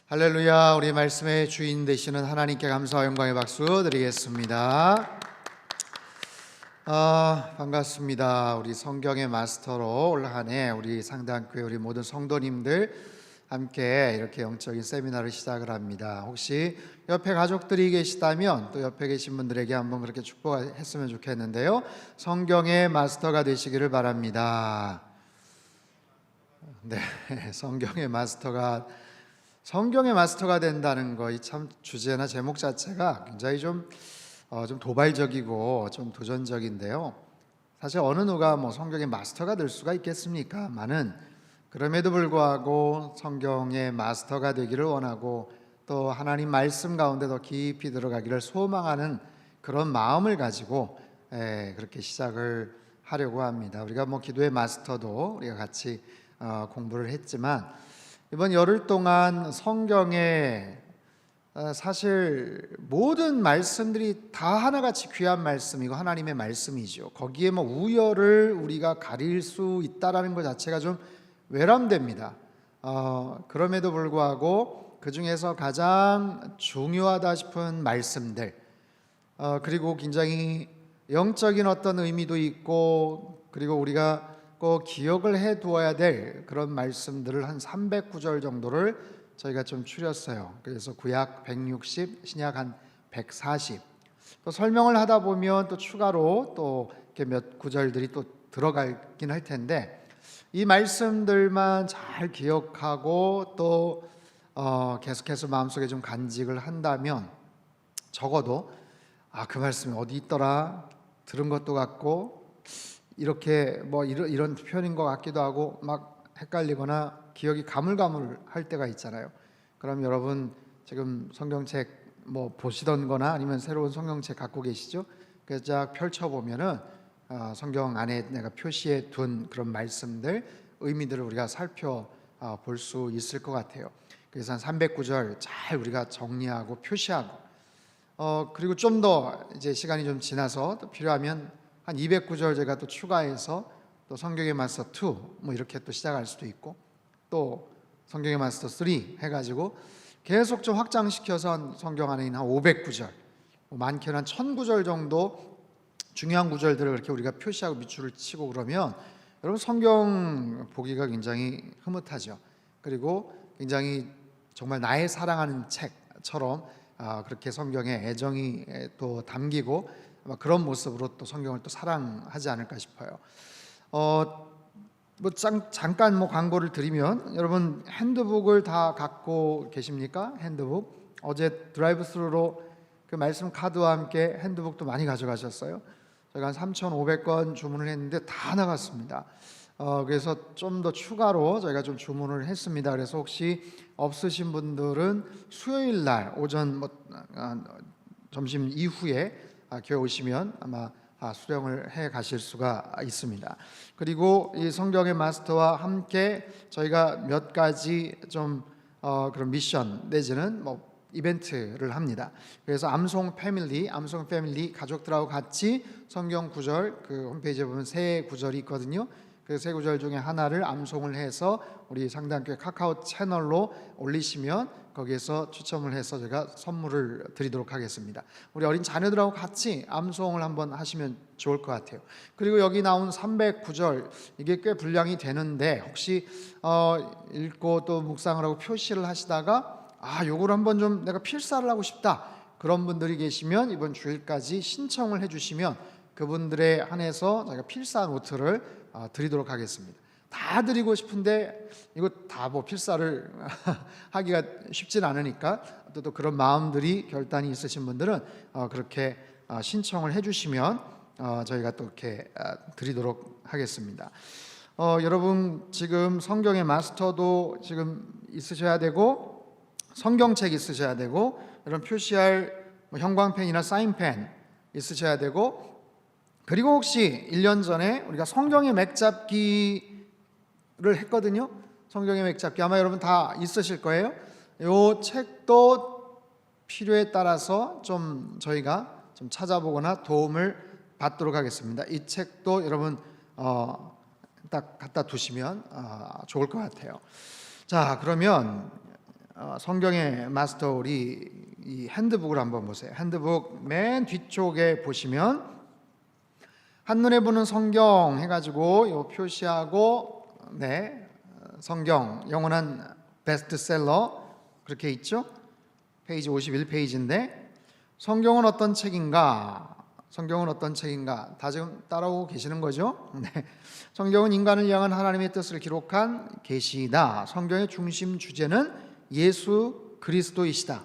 할렐루야. 우리 말씀의 주인 되시는 하나님께 감사와 영광의 박수 드리겠습니다. 반갑습니다. 우리 성경의 마스터로 올 한 해 우리 상당교회 우리 모든 성도님들 함께 이렇게 영적인 세미나를 시작을 합니다. 혹시 옆에 가족들이 계시다면 또 옆에 계신 분들에게 한번 그렇게 축복했으면 좋겠는데요. 성경의 마스터가 되시기를 바랍니다. 네, 성경의 마스터가 된다는 거, 이 참 주제나 제목 자체가 굉장히 좀 도발적이고 좀 도전적인데요. 사실 어느 누가 성경의 마스터가 될 수가 있겠습니까?만은 그럼에도 불구하고 성경의 마스터가 되기를 원하고 또 하나님 말씀 가운데 더 깊이 들어가기를 소망하는 그런 마음을 가지고 그렇게 시작을 하려고 합니다. 우리가 기도의 마스터도 우리가 같이 공부를 했지만 이번 열흘 동안 성경에 사실 모든 말씀들이 다 하나같이 귀한 말씀이고 하나님의 말씀이죠. 거기에 우열을 우리가 가릴 수 있다라는 것 자체가 좀 외람됩니다. 그럼에도 불구하고 그 중에서 가장 중요하다 싶은 말씀들, 그리고 굉장히 영적인 어떤 의미도 있고, 그리고 우리가 꼭 기억을 해 두어야 될 그런 말씀들을 한 309절 정도를 저희가 좀 추렸어요. 그래서 구약 160, 신약 한 140. 또 설명을 하다 보면 또 추가로 또 이렇게 몇 구절들이 또 들어가긴 할 텐데, 이 말씀들만 잘 기억하고 또 계속해서 마음속에 좀 간직을 한다면 적어도 그 말씀이 어디 있더라, 들은 것도 같고 이렇게 이런 표현인 것 같기도 하고 막 헷갈리거나 기억이 가물가물할 때가 있잖아요. 그럼 여러분 지금 성경책 보시던 거나 아니면 새로운 성경책 갖고 계시죠? 그래서 쫙 펼쳐보면은 성경 안에 내가 표시해 둔 그런 말씀들, 의미들을 우리가 살펴볼 수 있을 것 같아요. 그래서 한 309절 잘 우리가 정리하고 표시하고 그리고 좀 더 이제 시간이 좀 지나서 또 필요하면 한 209절 제가 또 추가해서 또 성경의 마스터 2 이렇게 또 시작할 수도 있고, 또 성경의 마스터 3 해가지고 계속 좀 확장시켜서 성경 안에 있는 한 509절, 많게는 한 1000구절 정도 중요한 구절들을 그렇게 우리가 표시하고 밑줄을 치고 그러면 여러분 성경 보기가 굉장히 흐뭇하죠. 그리고 굉장히 정말 나의 사랑하는 책처럼 그렇게 성경에 애정이 또 담기고 그런 모습으로 또 성경을 또 사랑하지 않을까 싶어요. 잠깐 광고를 드리면, 여러분 핸드북을 다 갖고 계십니까? 핸드북. 어제 드라이브 스루로 그 말씀 카드와 함께 핸드북도 많이 가져가셨어요. 저희가 한 3,500권 주문을 했는데 다 나갔습니다. 그래서 좀 더 추가로 저희가 좀 주문을 했습니다. 그래서 혹시 없으신 분들은 수요일 날 오전 점심 이후에 교회 오시면 아마 수령을 해 가실 수가 있습니다. 그리고 이 성경의 마스터와 함께 저희가 몇 가지 좀 그런 미션 내지는 이벤트를 합니다. 그래서 암송 패밀리 가족들하고 같이 성경 구절, 그 홈페이지에 보면 세 구절이 있거든요. 그 세 구절 중에 하나를 암송을 해서 우리 상당교회 카카오 채널로 올리시면 거기에서 추첨을 해서 제가 선물을 드리도록 하겠습니다. 우리 어린 자녀들하고 같이 암송을 한번 하시면 좋을 것 같아요. 그리고 여기 나온 309절, 이게 꽤 분량이 되는데 혹시 읽고 또 묵상을 하고 표시를 하시다가 요걸 한번 좀 내가 필사를 하고 싶다, 그런 분들이 계시면 이번 주일까지 신청을 해주시면 그분들에 한해서 저희가 필사 노트를 드리도록 하겠습니다. 다 드리고 싶은데 이거 다 필사를 하기가 쉽진 않으니까 또 그런 마음들이 결단이 있으신 분들은 그렇게 신청을 해주시면 저희가 또 이렇게 드리도록 하겠습니다. 여러분 지금 성경의 마스터도 지금 있으셔야 되고, 성경책 있으셔야 되고, 여러분 표시할 형광펜이나 사인펜 있으셔야 되고, 그리고 혹시 1년 전에 우리가 성경의 맥잡기를 했거든요. 성경의 맥잡기 아마 여러분 다 있으실 거예요. 이 책도 필요에 따라서 좀 저희가 좀 찾아보거나 도움을 받도록 하겠습니다. 이 책도 여러분 딱 갖다 두시면 좋을 것 같아요. 자, 그러면 성경의 마스터 우리 이 핸드북을 한번 보세요. 핸드북 맨 뒤쪽에 보시면 한눈에 보는 성경 해가지고 요 표시하고 성경 영원한 베스트셀러 그렇게 있죠. 페이지 51페이지인데 성경은 어떤 책인가? 성경은 어떤 책인가? 다 지금 따라오고 계시는 거죠? 네. 성경은 인간을 향한 하나님의 뜻을 기록한 계시이다. 성경의 중심 주제는 예수 그리스도이시다.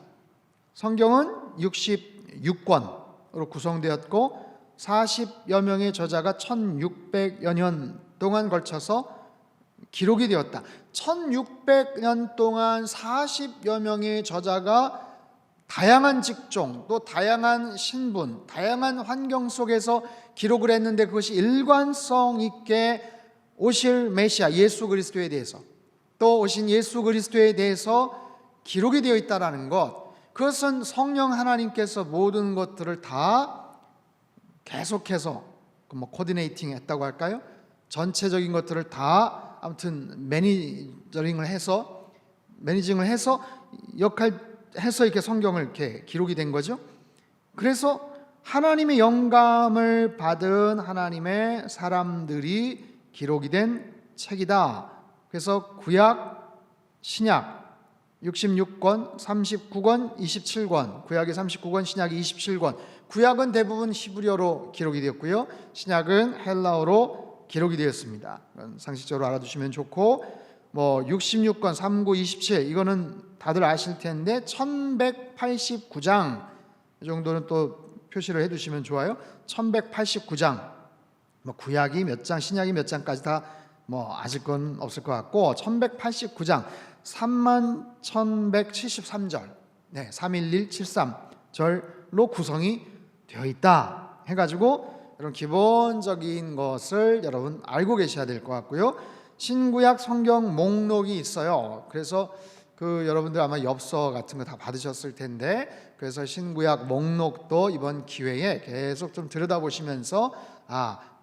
성경은 66권으로 구성되었고 40여 명의 저자가 1600여 년 동안 걸쳐서 기록이 되었다. 1600년 동안 40여 명의 저자가 다양한 직종, 또 다양한 신분, 다양한 환경 속에서 기록을 했는데 그것이 일관성 있게 오실 메시아 예수 그리스도에 대해서 또 오신 예수 그리스도에 대해서 기록이 되어 있다는 것, 그것은 성령 하나님께서 모든 것들을 다 계속해서 코디네이팅 했다고 할까요? 전체적인 것들을 다 아무튼 매니징을 해서 역할해서 이렇게 성경을 이렇게 기록이 된 거죠. 그래서 하나님의 영감을 받은 하나님의 사람들이 기록이 된 책이다. 그래서 구약, 신약 66권, 39권, 27권, 구약이 39권, 신약이 27권. 구약은 대부분 히브리어로 기록이 되었고요. 신약은 헬라어로 기록이 되었습니다. 상식적으로 알아두시면 좋고 66권, 39, 27 이거는 다들 아실 텐데 1189장 이 정도는 또 표시를 해두시면 좋아요. 1189장 구약이 몇 장, 신약이 몇 장까지 다 아실 건 없을 것 같고 1189장 31,173절 31173절로 구성이 되어 있다 해가지고 이런 기본적인 것을 여러분 알고 계셔야 될 것 같고요. 신구약 성경 목록이 있어요. 그래서 여러분들 아마 엽서 같은 거 다 받으셨을 텐데 그래서 신구약 목록도 이번 기회에 계속 좀 들여다보시면서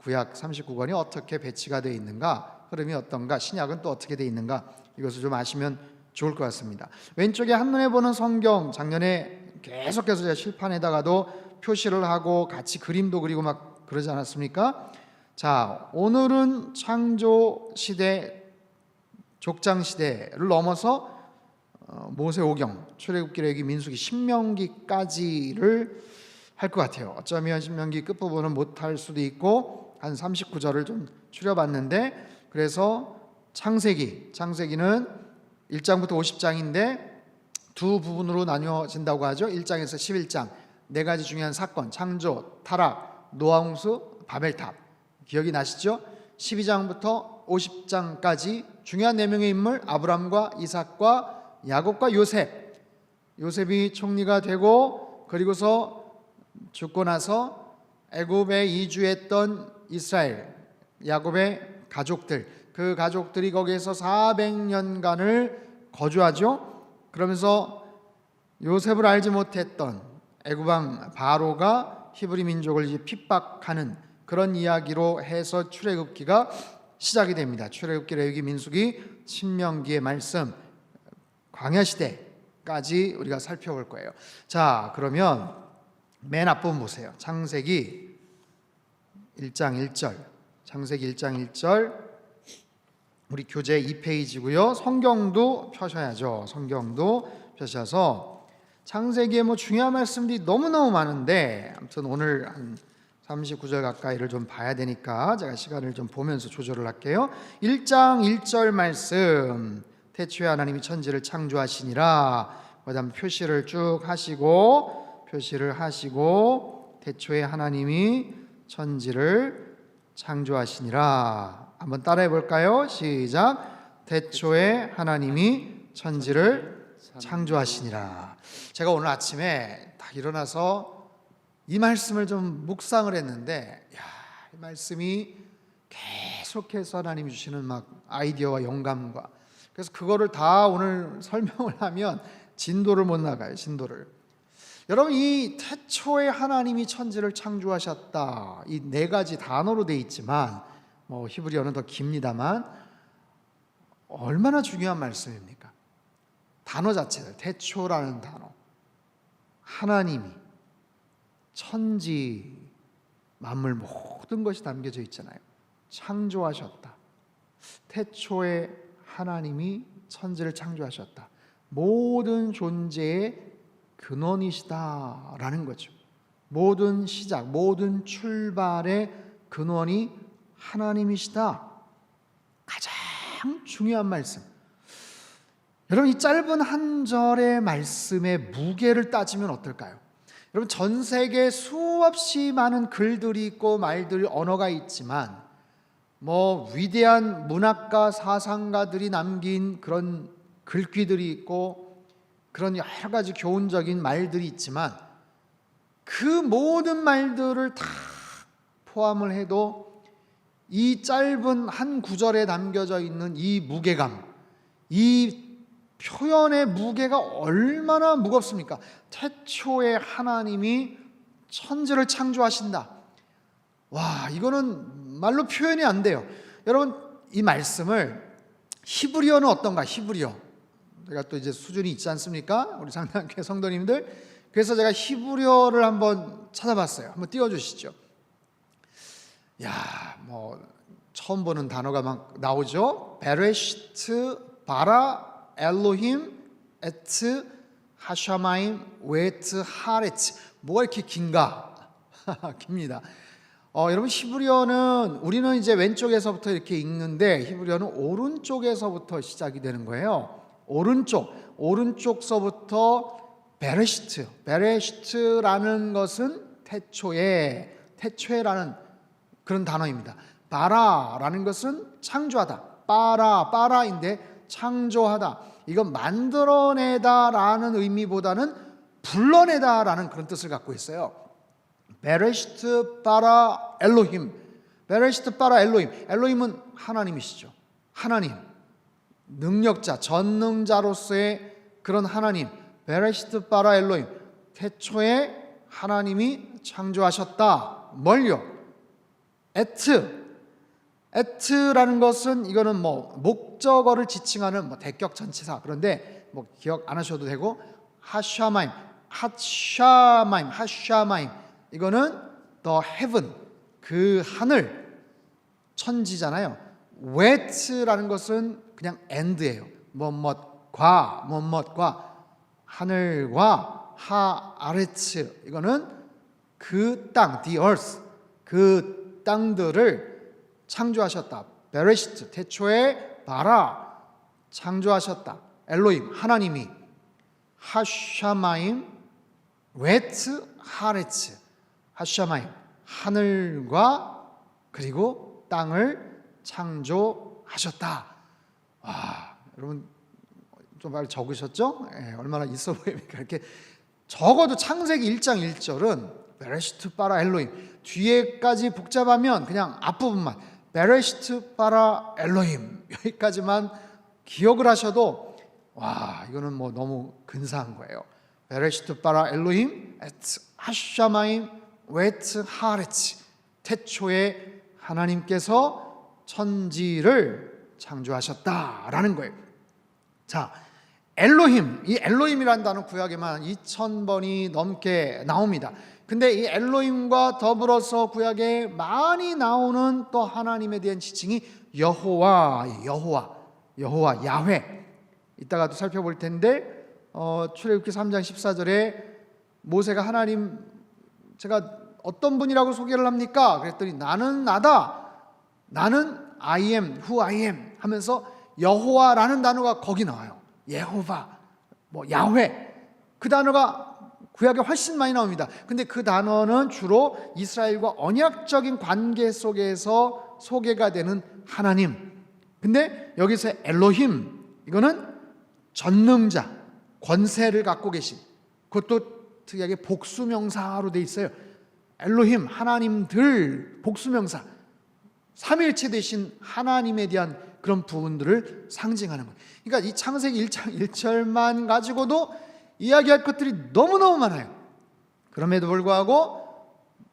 구약 39권이 어떻게 배치가 되어 있는가, 흐름이 어떤가, 신약은 또 어떻게 되어 있는가 이것을 좀 아시면 좋을 것 같습니다. 왼쪽에 한눈에 보는 성경 작년에 계속해서 제가 칠판에다가도 표시를 하고 같이 그림도 그리고 막 그러지 않았습니까? 자, 오늘은 창조 시대, 족장 시대를 넘어서 모세오경, 출애굽기, 레위기, 민수기, 신명기까지를 할 것 같아요. 어쩌면 신명기 끝부분은 못할 수도 있고 한 39절을 좀 추려봤는데 그래서 창세기는 1장부터 50장인데 두 부분으로 나뉘어진다고 하죠. 1장에서 11장 네 가지 중요한 사건, 창조, 타락, 노아홍수, 바벨탑 기억이 나시죠? 12장부터 50장까지 중요한 4명의 인물 아브람과 이삭과 야곱과 요셉이 총리가 되고 그리고서 죽고 나서 애굽에 이주했던 이스라엘 야곱의 가족들, 그 가족들이 거기에서 400년간을 거주하죠. 그러면서 요셉을 알지 못했던 애굽왕 바로가 히브리 민족을 이제 핍박하는 그런 이야기로 해서 출애굽기가 시작이 됩니다. 출애굽기, 레위기, 민수기, 신명기의 말씀, 광야 시대까지 우리가 살펴볼 거예요. 자, 그러면 맨 앞부분 보세요. 창세기 1장 1절. 창세기 1장 1절. 우리 교재 2페이지고요. 성경도 펴셔야죠. 성경도 펴셔서 창세기에 중요한 말씀들이 너무너무 많은데 아무튼 오늘 한 39절 가까이를 좀 봐야 되니까 제가 시간을 좀 보면서 조절을 할게요. 1장 1절 말씀, 태초에 하나님이 천지를 창조하시니라. 그다음 표시를 쭉 하시고 태초에 하나님이 천지를 창조하시니라. 한번 따라해 볼까요? 시작. 태초에 하나님이 천지를 창조하시니라. 제가 오늘 아침에 딱 일어나서 이 말씀을 좀 묵상을 했는데 이 말씀이 계속해서 하나님이 주시는 막 아이디어와 영감과 그래서 그거를 다 오늘 설명을 하면 진도를 못 나가요. 진도를. 여러분 이 태초에 하나님이 천지를 창조하셨다 이 네 가지 단어로 되어 있지만 히브리어는 더 깁니다만 얼마나 중요한 말씀입니까? 단어 자체들, 태초라는 단어, 하나님이 천지 만물 모든 것이 담겨져 있잖아요. 창조하셨다. 태초에 하나님이 천지를 창조하셨다. 모든 존재의 근원이시다라는 거죠. 모든 시작, 모든 출발의 근원이 하나님이시다. 가장 중요한 말씀. 여러분, 이 짧은 한 절의 말씀의 무게를 따지면 어떨까요? 여러분, 전 세계에 수없이 많은 글들이 있고 말들, 언어가 있지만 위대한 문학가, 사상가들이 남긴 그런 글귀들이 있고 그런 여러 가지 교훈적인 말들이 있지만 그 모든 말들을 다 포함을 해도 이 짧은 한 구절에 담겨져 있는 이 무게감, 이 표현의 무게가 얼마나 무겁습니까? 태초에 하나님이 천지를 창조하신다. 와, 이거는 말로 표현이 안 돼요. 여러분, 이 말씀을 히브리어는 어떤가? 히브리어. 제가 또 이제 수준이 있지 않습니까? 우리 상당교회 성도님들. 그래서 제가 히브리어를 한번 찾아봤어요. 한번 띄워주시죠. 야, 처음 보는 단어가 막 나오죠. 베레시트 바라 엘로힘 에트 하샤마임 웨트 하레츠. 뭐가 이렇게 긴가? 깁니다. 여러분, 히브리어는 우리는 이제 왼쪽에서부터 이렇게 읽는데 히브리어는 오른쪽에서부터 시작이 되는 거예요. 오른쪽서부터 베레시트라는 것은 태초에라는 그런 단어입니다. 바라라는 것은 창조하다. 빠라인데 창조하다. 이건 만들어내다라는 의미보다는 불러내다라는 그런 뜻을 갖고 있어요. 베레시트 바라 엘로힘. 베레시트 바라 엘로힘. 엘로힘은 하나님이시죠. 하나님, 능력자, 전능자로서의 그런 하나님. 베레시트 바라 엘로힘. 태초에 하나님이 창조하셨다. 뭘요? 에트라는 것은 이거는 목적어를 지칭하는 대격 전치사. 그런데 기억 안 하셔도 되고, 하샤마임. 이거는 the heaven, 그 하늘, 천지잖아요. wet라는 것은 그냥 and예요. 뭐뭇과 하늘과 하아레츠, 이거는 그 땅, the earth, 그 땅들을 창조하셨다. 베레시트, 태초에 바라, 창조하셨다. 엘로힘, 하나님이. 하샤마임, 웨트 하레츠. 하샤마임, 하늘과 그리고 땅을 창조하셨다. 와, 여러분 좀 빨리 적으셨죠? 얼마나 있어 보입니까? 이렇게 적어도 창세기 1장 1절은 베레시트 바라 엘로힘, 뒤에까지 복잡하면 그냥 앞부분만 베레시트 바라 엘로힘, 여기까지만 기억을 하셔도 와, 이거는 너무 근사한 거예요. 베레시트 바라 엘로힘 에트 하샤마임 웨트 하레츠. 태초에 하나님께서 천지를 창조하셨다라는 거예요. 자, 엘로힘, 이 엘로힘이라는 단어 구약에만 2000번이 넘게 나옵니다. 근데 이 엘로힘과 더불어서 구약에 많이 나오는 또 하나님에 대한 지칭이 여호와, 야훼. 이따가도 살펴볼 텐데 출애굽기 3장 14절에 모세가 하나님, 제가 어떤 분이라고 소개를 합니까? 그랬더니 나는 나다. 나는 I am who I am 하면서 여호와라는 단어가 거기 나와요. 예호바, 야훼. 그 단어가 구약에 훨씬 많이 나옵니다. 근데 그 단어는 주로 이스라엘과 언약적인 관계 속에서 소개가 되는 하나님. 근데 여기서 엘로힘, 이거는 전능자, 권세를 갖고 계신, 그것도 특이하게 복수명사로 돼 있어요. 엘로힘, 하나님들, 복수명사. 삼일체 되신 하나님에 대한 그런 부분들을 상징하는 거예요. 그러니까 이 창세기 1장 1절만 가지고도 이야기할 것들이 너무너무 많아요. 그럼에도 불구하고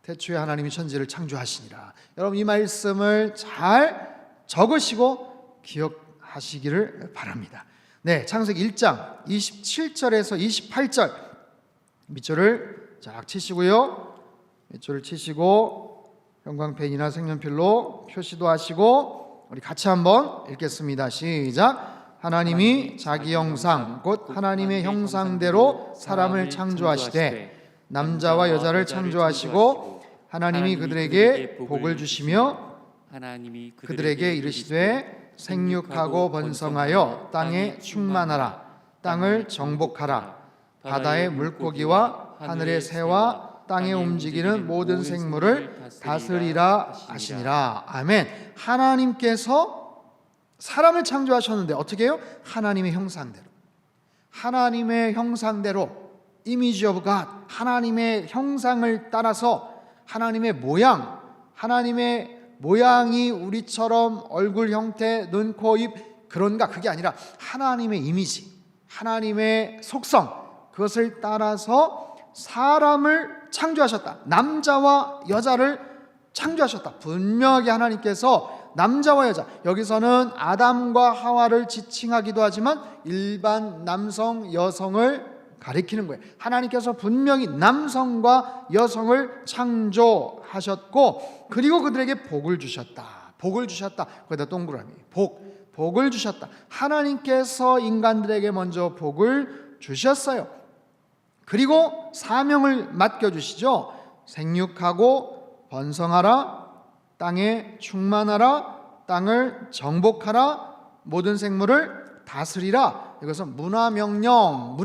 태초에 하나님이 천지를 창조하시니라. 여러분, 이 말씀을 잘 적으시고 기억하시기를 바랍니다. 네, 창세기 1장 27절에서 28절 밑줄을 쫙 치시고요. 밑줄을 치시고 형광펜이나 색연필로 표시도 하시고 우리 같이 한번 읽겠습니다. 시작. 하나님이 자기 형상 곧 하나님의 형상대로 사람을 창조하시되 남자와 여자를 창조하시고 하나님이 그들에게 복을 주시며 하나님이 그들에게 이르시되 생육하고 번성하여 땅에 충만하라. 땅을 정복하라. 바다의 물고기와 하늘의 새와 땅에 움직이는 모든 생물을 다스리라 하시니라. 아멘. 하나님께서 사람을 창조하셨는데 어떻게 해요? 하나님의 형상대로. 하나님의 형상대로 이미지 오브 갓, 하나님의 형상을 따라서 하나님의 모양, 하나님의 모양이 우리처럼 얼굴 형태, 눈, 코, 입 그런가? 그게 아니라 하나님의 이미지, 하나님의 속성, 그것을 따라서 사람을 창조하셨다. 남자와 여자를 창조하셨다. 분명하게 하나님께서 남자와 여자, 여기서는 아담과 하와를 지칭하기도 하지만 일반 남성, 여성을 가리키는 거예요. 하나님께서 분명히 남성과 여성을 창조하셨고 그리고 그들에게 복을 주셨다. 복을 주셨다. 거기다 동그라미. 복을 주셨다. 하나님께서 인간들에게 먼저 복을 주셨어요. 그리고 사명을 맡겨주시죠. 생육하고 번성하라. 땅에 충만하라. 땅을 정복하라. 모든 생물을 다스리라. 이것은 문화명령.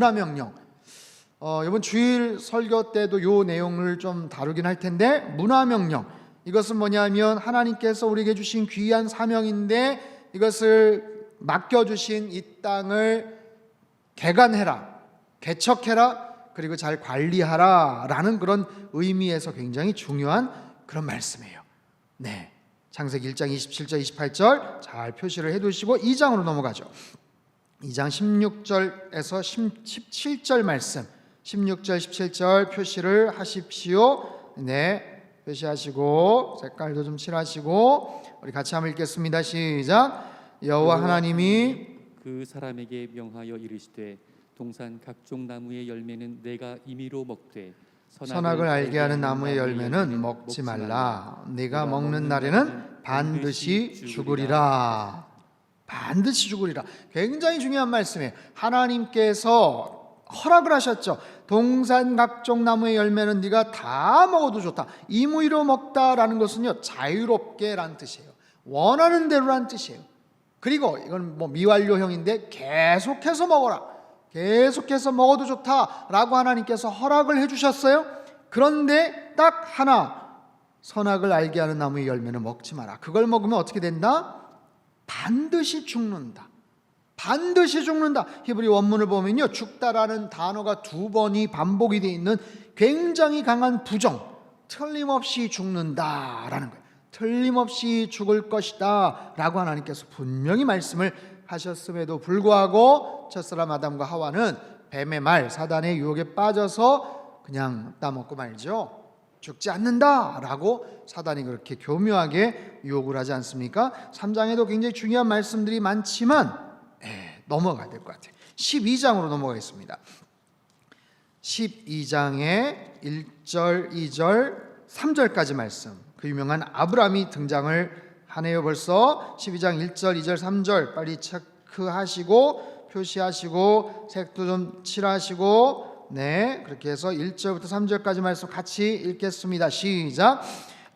이번 주일 설교 때도 이 내용을 좀 다루긴 할 텐데 문화명령, 이것은 뭐냐면 하나님께서 우리에게 주신 귀한 사명인데 이것을 맡겨주신 이 땅을 개간해라, 개척해라, 그리고 잘 관리하라 라는 그런 의미에서 굉장히 중요한 그런 말씀이에요. 네, 창세기 1장 27절 28절 잘 표시를 해두시고 2장으로 넘어가죠. 2장 16절에서 17절 말씀, 16절 17절 표시를 하십시오. 네, 표시하시고 색깔도 좀 칠하시고 우리 같이 한번 읽겠습니다. 시작. 여호와 하나님이 그 사람에게 명하여 이르시되 동산 각종 나무의 열매는 내가 임의로 먹되 선악을 알게 하는 나무의 열매는 먹지 말라. 네가 먹는 날에는 반드시 죽으리라. 반드시 죽으리라. 굉장히 중요한 말씀이에요. 하나님께서 허락을 하셨죠. 동산 각종 나무의 열매는 네가 다 먹어도 좋다. 임의로 먹다라는 것은요, 자유롭게 라는 뜻이에요. 원하는 대로 라는 뜻이에요. 그리고 이건 뭐 미완료형인데 계속해서 먹어라. 계속해서 먹어도 좋다라고 하나님께서 허락을 해주셨어요. 그런데 딱 하나, 선악을 알게 하는 나무의 열매는 먹지 마라. 그걸 먹으면 어떻게 된다? 반드시 죽는다. 반드시 죽는다. 히브리 원문을 보면요, 죽다라는 단어가 2번이 반복이 되어 있는 굉장히 강한 부정, 틀림없이 죽는다라는 거예요. 틀림없이 죽을 것이다 라고 하나님께서 분명히 말씀을 하셨음에도 불구하고 첫사람 아담과 하와는 뱀의 말, 사단의 유혹에 빠져서 그냥 따먹고 말죠. 죽지 않는다 라고 사단이 그렇게 교묘하게 유혹을 하지 않습니까? 3장에도 굉장히 중요한 말씀들이 많지만 넘어가야 될 것 같아요. 12장으로 넘어가겠습니다. 12장의 1절, 2절, 3절까지 말씀, 그 유명한 아브라함이 등장을 하네요. 벌써 12장 1절, 2절, 3절 빨리 체크하시고 표시하시고 색도 좀 칠하시고, 네, 그렇게 해서 1절부터 3절까지 말씀 같이 읽겠습니다. 시작.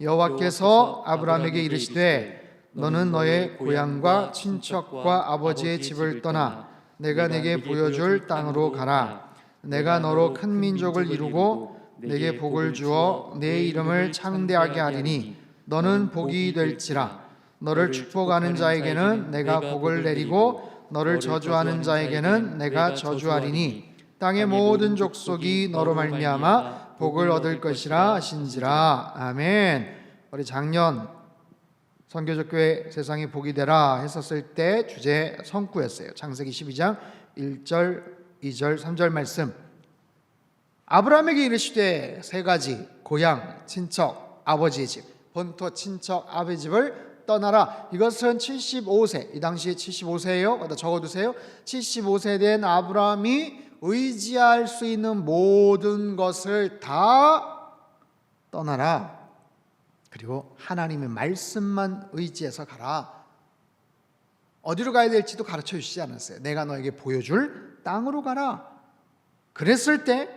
여호와께서 아브라함에게 이르시되 너는 너의 고향과 친척과 아버지의 집을 떠나 내가 내게 보여줄 땅으로 가라. 내가 너로 큰 민족을 이루고 내게 복을 주어 내 이름을 창대하게 하리니 너는 복이 될지라. 너를 축복하는 자에게는 내가 복을 내리고 너를 저주하는 자에게는 내가 저주하리니 땅의 모든 족속이 너로 말미암아 복을 얻을 것이라 하신지라. 아멘. 우리 작년 선교적 교회 세상에 복이 되라 했었을 때 주제 성구였어요. 창세기 12장 1절, 2절, 3절 말씀. 아브라함에게 이르시되 세 가지, 고향, 친척, 아버지의 집, 본토 친척 아버지 집을 떠나라. 이것은 75세, 이 당시에 75세예요. 거기다 적어두세요. 75세 된 아브라함이 의지할 수 있는 모든 것을 다 떠나라. 그리고 하나님의 말씀만 의지해서 가라. 어디로 가야 될지도 가르쳐 주시지 않았어요. 내가 너에게 보여줄 땅으로 가라. 그랬을 때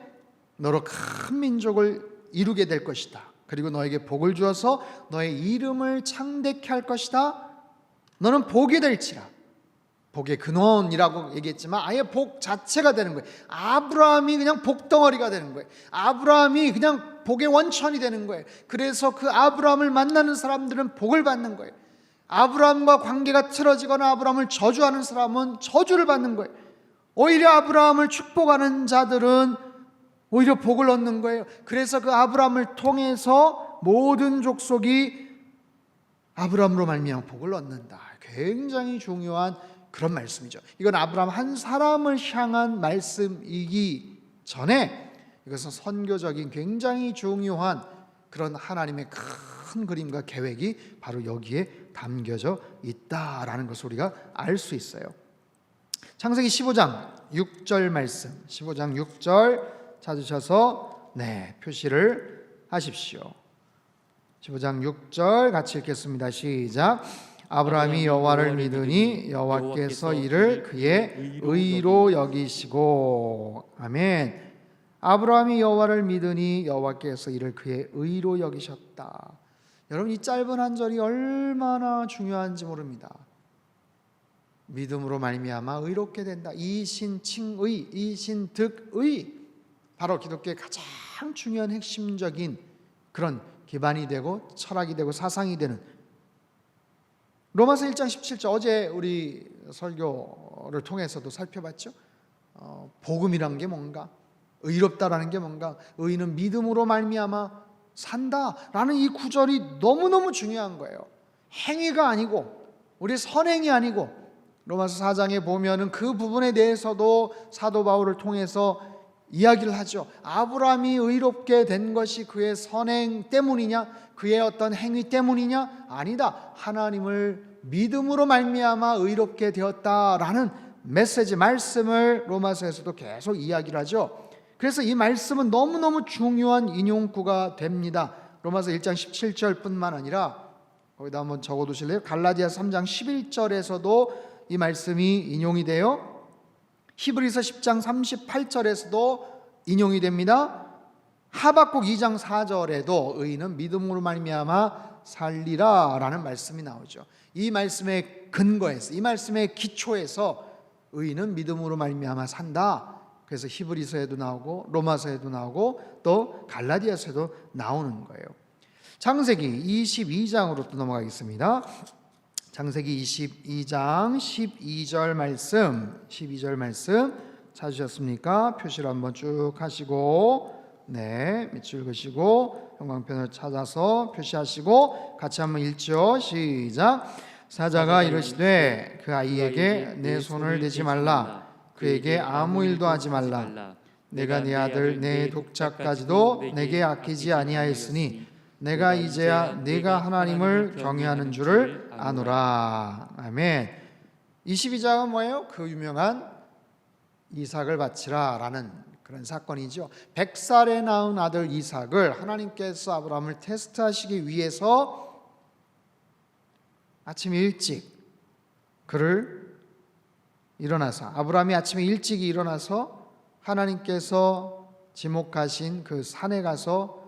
너로 큰 민족을 이루게 될 것이다. 그리고 너에게 복을 주어서 너의 이름을 창대케 할 것이다. 너는 복이 될지라. 복의 근원이라고 얘기했지만 아예 복 자체가 되는 거예요. 아브라함이 그냥 복덩어리가 되는 거예요. 아브라함이 그냥 복의 원천이 되는 거예요. 그래서 그 아브라함을 만나는 사람들은 복을 받는 거예요. 아브라함과 관계가 틀어지거나 아브라함을 저주하는 사람은 저주를 받는 거예요. 오히려 아브라함을 축복하는 자들은 오히려 복을 얻는 거예요. 그래서 그 아브라함을 통해서 모든 족속이 아브라함으로 말미암아 복을 얻는다. 굉장히 중요한 그런 말씀이죠. 이건 아브라함 한 사람을 향한 말씀이기 전에 이것은 선교적인 굉장히 중요한 그런 하나님의 큰 그림과 계획이 바로 여기에 담겨져 있다라는 것을 우리가 알 수 있어요. 창세기 15장 6절 말씀, 15장 6절 찾으셔서 표시를 하십시오. 15장 6절 같이 읽겠습니다. 시작. 아브라함이 여호와를 믿으니 여호와께서 이를 그의 의로 여기시고. 아멘. 아브라함이 여호와를 믿으니 여호와께서 이를 그의 의로 여기셨다. 여러분, 이 짧은 한 절이 얼마나 중요한지 모릅니다. 믿음으로 말미암아 의롭게 된다. 이신칭의, 이신득의, 바로 기독교의 가장 중요한 핵심적인 그런 기반이 되고 철학이 되고 사상이 되는 로마서 1장 17절, 어제 우리 설교를 통해서도 살펴봤죠. 복음이란 게 뭔가, 의롭다라는 게 뭔가, 의인은 믿음으로 말미암아 산다라는 이 구절이 너무너무 중요한 거예요. 행위가 아니고, 우리 선행이 아니고, 로마서 4장에 보면은 그 부분에 대해서도 사도 바울을 통해서 이야기를 하죠. 아브라함이 의롭게 된 것이 그의 선행 때문이냐, 그의 어떤 행위 때문이냐? 아니다. 하나님을 믿음으로 말미암아 의롭게 되었다라는 메시지, 말씀을 로마서에서도 계속 이야기를 하죠. 그래서 이 말씀은 너무너무 중요한 인용구가 됩니다. 로마서 1장 17절뿐만 아니라 거기다 한번 적어두실래요? 갈라디아서 3장 11절에서도 이 말씀이 인용이 돼요. 히브리서 10장 38절에서도 인용이 됩니다. 하박국 2장 4절에도 의인은 믿음으로 말미암아 살리라 라는 말씀이 나오죠. 이 말씀의 근거에서, 이 말씀의 기초에서 의인은 믿음으로 말미암아 산다. 그래서 히브리서에도 나오고 로마서에도 나오고 또 갈라디아서에도 나오는 거예요. 창세기 22장으로 또 넘어가겠습니다. 창세기 22장 12절 말씀, 12절 말씀 찾으셨습니까? 표시를 한번 쭉 하시고 밑줄 그시고 형광펜을 찾아서 표시하시고 같이 한번 읽죠. 시작. 사자가 이르시되 그 아이에게 내 손을 대지 말라. 그에게 아무 일도 하지 말라. 내가 네 아들 내 독자까지도 내게 아끼지 아니하였으니 내가 이제야 네가 하나님을 경외하는 줄을 아노라. 아멘. 22장은 뭐예요? 그 유명한 이삭을 바치라 라는 그런 사건이죠. 100살에 낳은 아들 이삭을 하나님께서 아브라함을 테스트하시기 위해서 아침 일찍 그를 일어나서, 아브라함이 아침에 일찍 일어나서 하나님께서 지목하신 그 산에 가서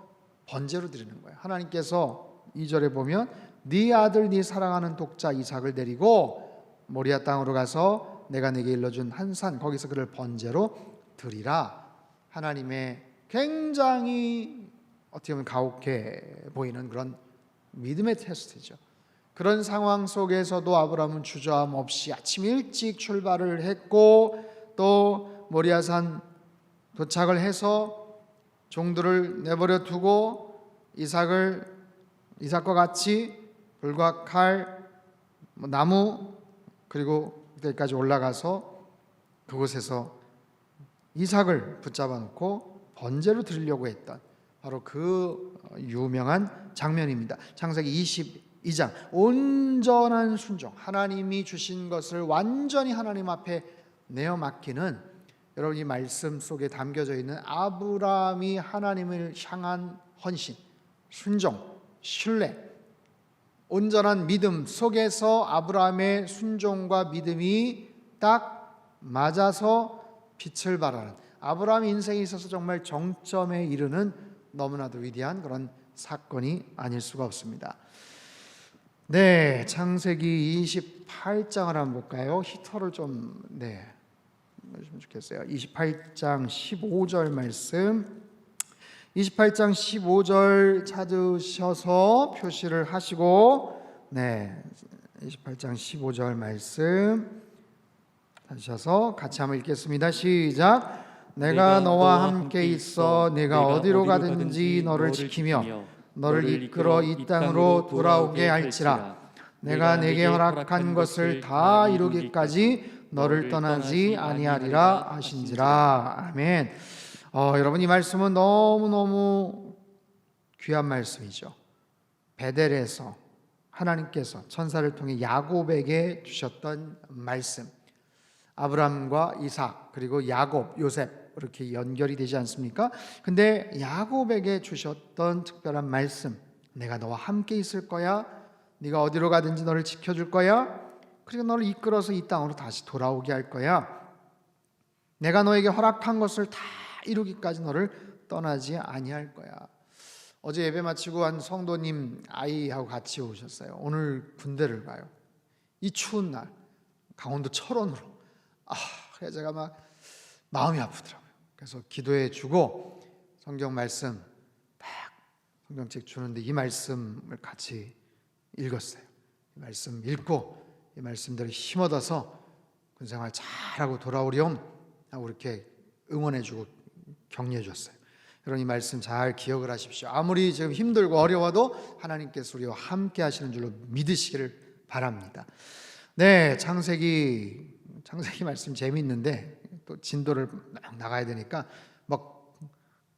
번제로 드리는 거예요. 하나님께서 2절에 보면 네 아들 네 사랑하는 독자 이삭을 데리고 모리아 땅으로 가서 내가 네게 일러준 한 산, 거기서 그를 번제로 드리라. 하나님의 굉장히 어떻게 보면 가혹해 보이는 그런 믿음의 테스트죠. 그런 상황 속에서도 아브라함은 주저함 없이 아침 일찍 출발을 했고 또 모리아산 도착을 해서 종들을 내버려 두고 이삭과 같이 불과 칼, 나무 그리고 그때까지 올라가서 그곳에서 이삭을 붙잡아 놓고 번제로 드리려고 했던 바로 그 유명한 장면입니다. 창세기 2장 온전한 순종, 하나님이 주신 것을 완전히 하나님 앞에 내어 맡기는, 여러분 이 말씀 속에 담겨져 있는 아브라함이 하나님을 향한 헌신, 순종, 신뢰, 온전한 믿음 속에서 아브라함의 순종과 믿음이 딱 맞아서 빛을 발하는, 아브라함 인생에 있어서 정말 정점에 이르는 너무나도 위대한 그런 사건이 아닐 수가 없습니다. 네, 창세기 28장을 한번 볼까요? 히터를 좀 넣으시면 좋겠어요. 28장 15절 말씀, 28장 15절 찾으셔서 표시를 하시고, 28장 15절 말씀 찾으셔서 같이 한번 읽겠습니다. 시작. 내가 너와 함께 있어 내가 어디로 가든지 너를 지키며 너를 이끌어 이 땅으로 돌아오게 할지라. 내가 내게 허락한 것을 다 이루기까지 너를 떠나지 아니하리라 하신지라. 아멘. 여러분 이 말씀은 너무너무 귀한 말씀이죠. 베델에서 하나님께서 천사를 통해 야곱에게 주셨던 말씀, 아브라함과 이삭 그리고 야곱, 요셉 이렇게 연결이 되지 않습니까? 근데 야곱에게 주셨던 특별한 말씀, 내가 너와 함께 있을 거야, 네가 어디로 가든지 너를 지켜줄 거야, 그리고 너를 이끌어서 이 땅으로 다시 돌아오게 할 거야, 내가 너에게 허락한 것을 다 이루기까지 너를 떠나지 아니할 거야. 어제 예배 마치고 한 성도님 아이하고 같이 오셨어요. 오늘 군대를 가요. 이 추운 날 강원도 철원으로. 그래서 제가 막 마음이 아프더라고요. 그래서 기도해 주고 성경 말씀 딱 성경책 주는데 이 말씀을 같이 읽었어요. 이 말씀 읽고 이 말씀대로 힘 얻어서 군생활 잘하고 돌아오렴 하고 이렇게 응원해 주고 격려해 줬어요. 여러분 이 말씀 잘 기억을 하십시오. 아무리 지금 힘들고 어려워도 하나님께서 우리와 함께 하시는 줄로 믿으시기를 바랍니다. 네, 창세기 말씀 재미있는데 또 진도를 막 나가야 되니까 막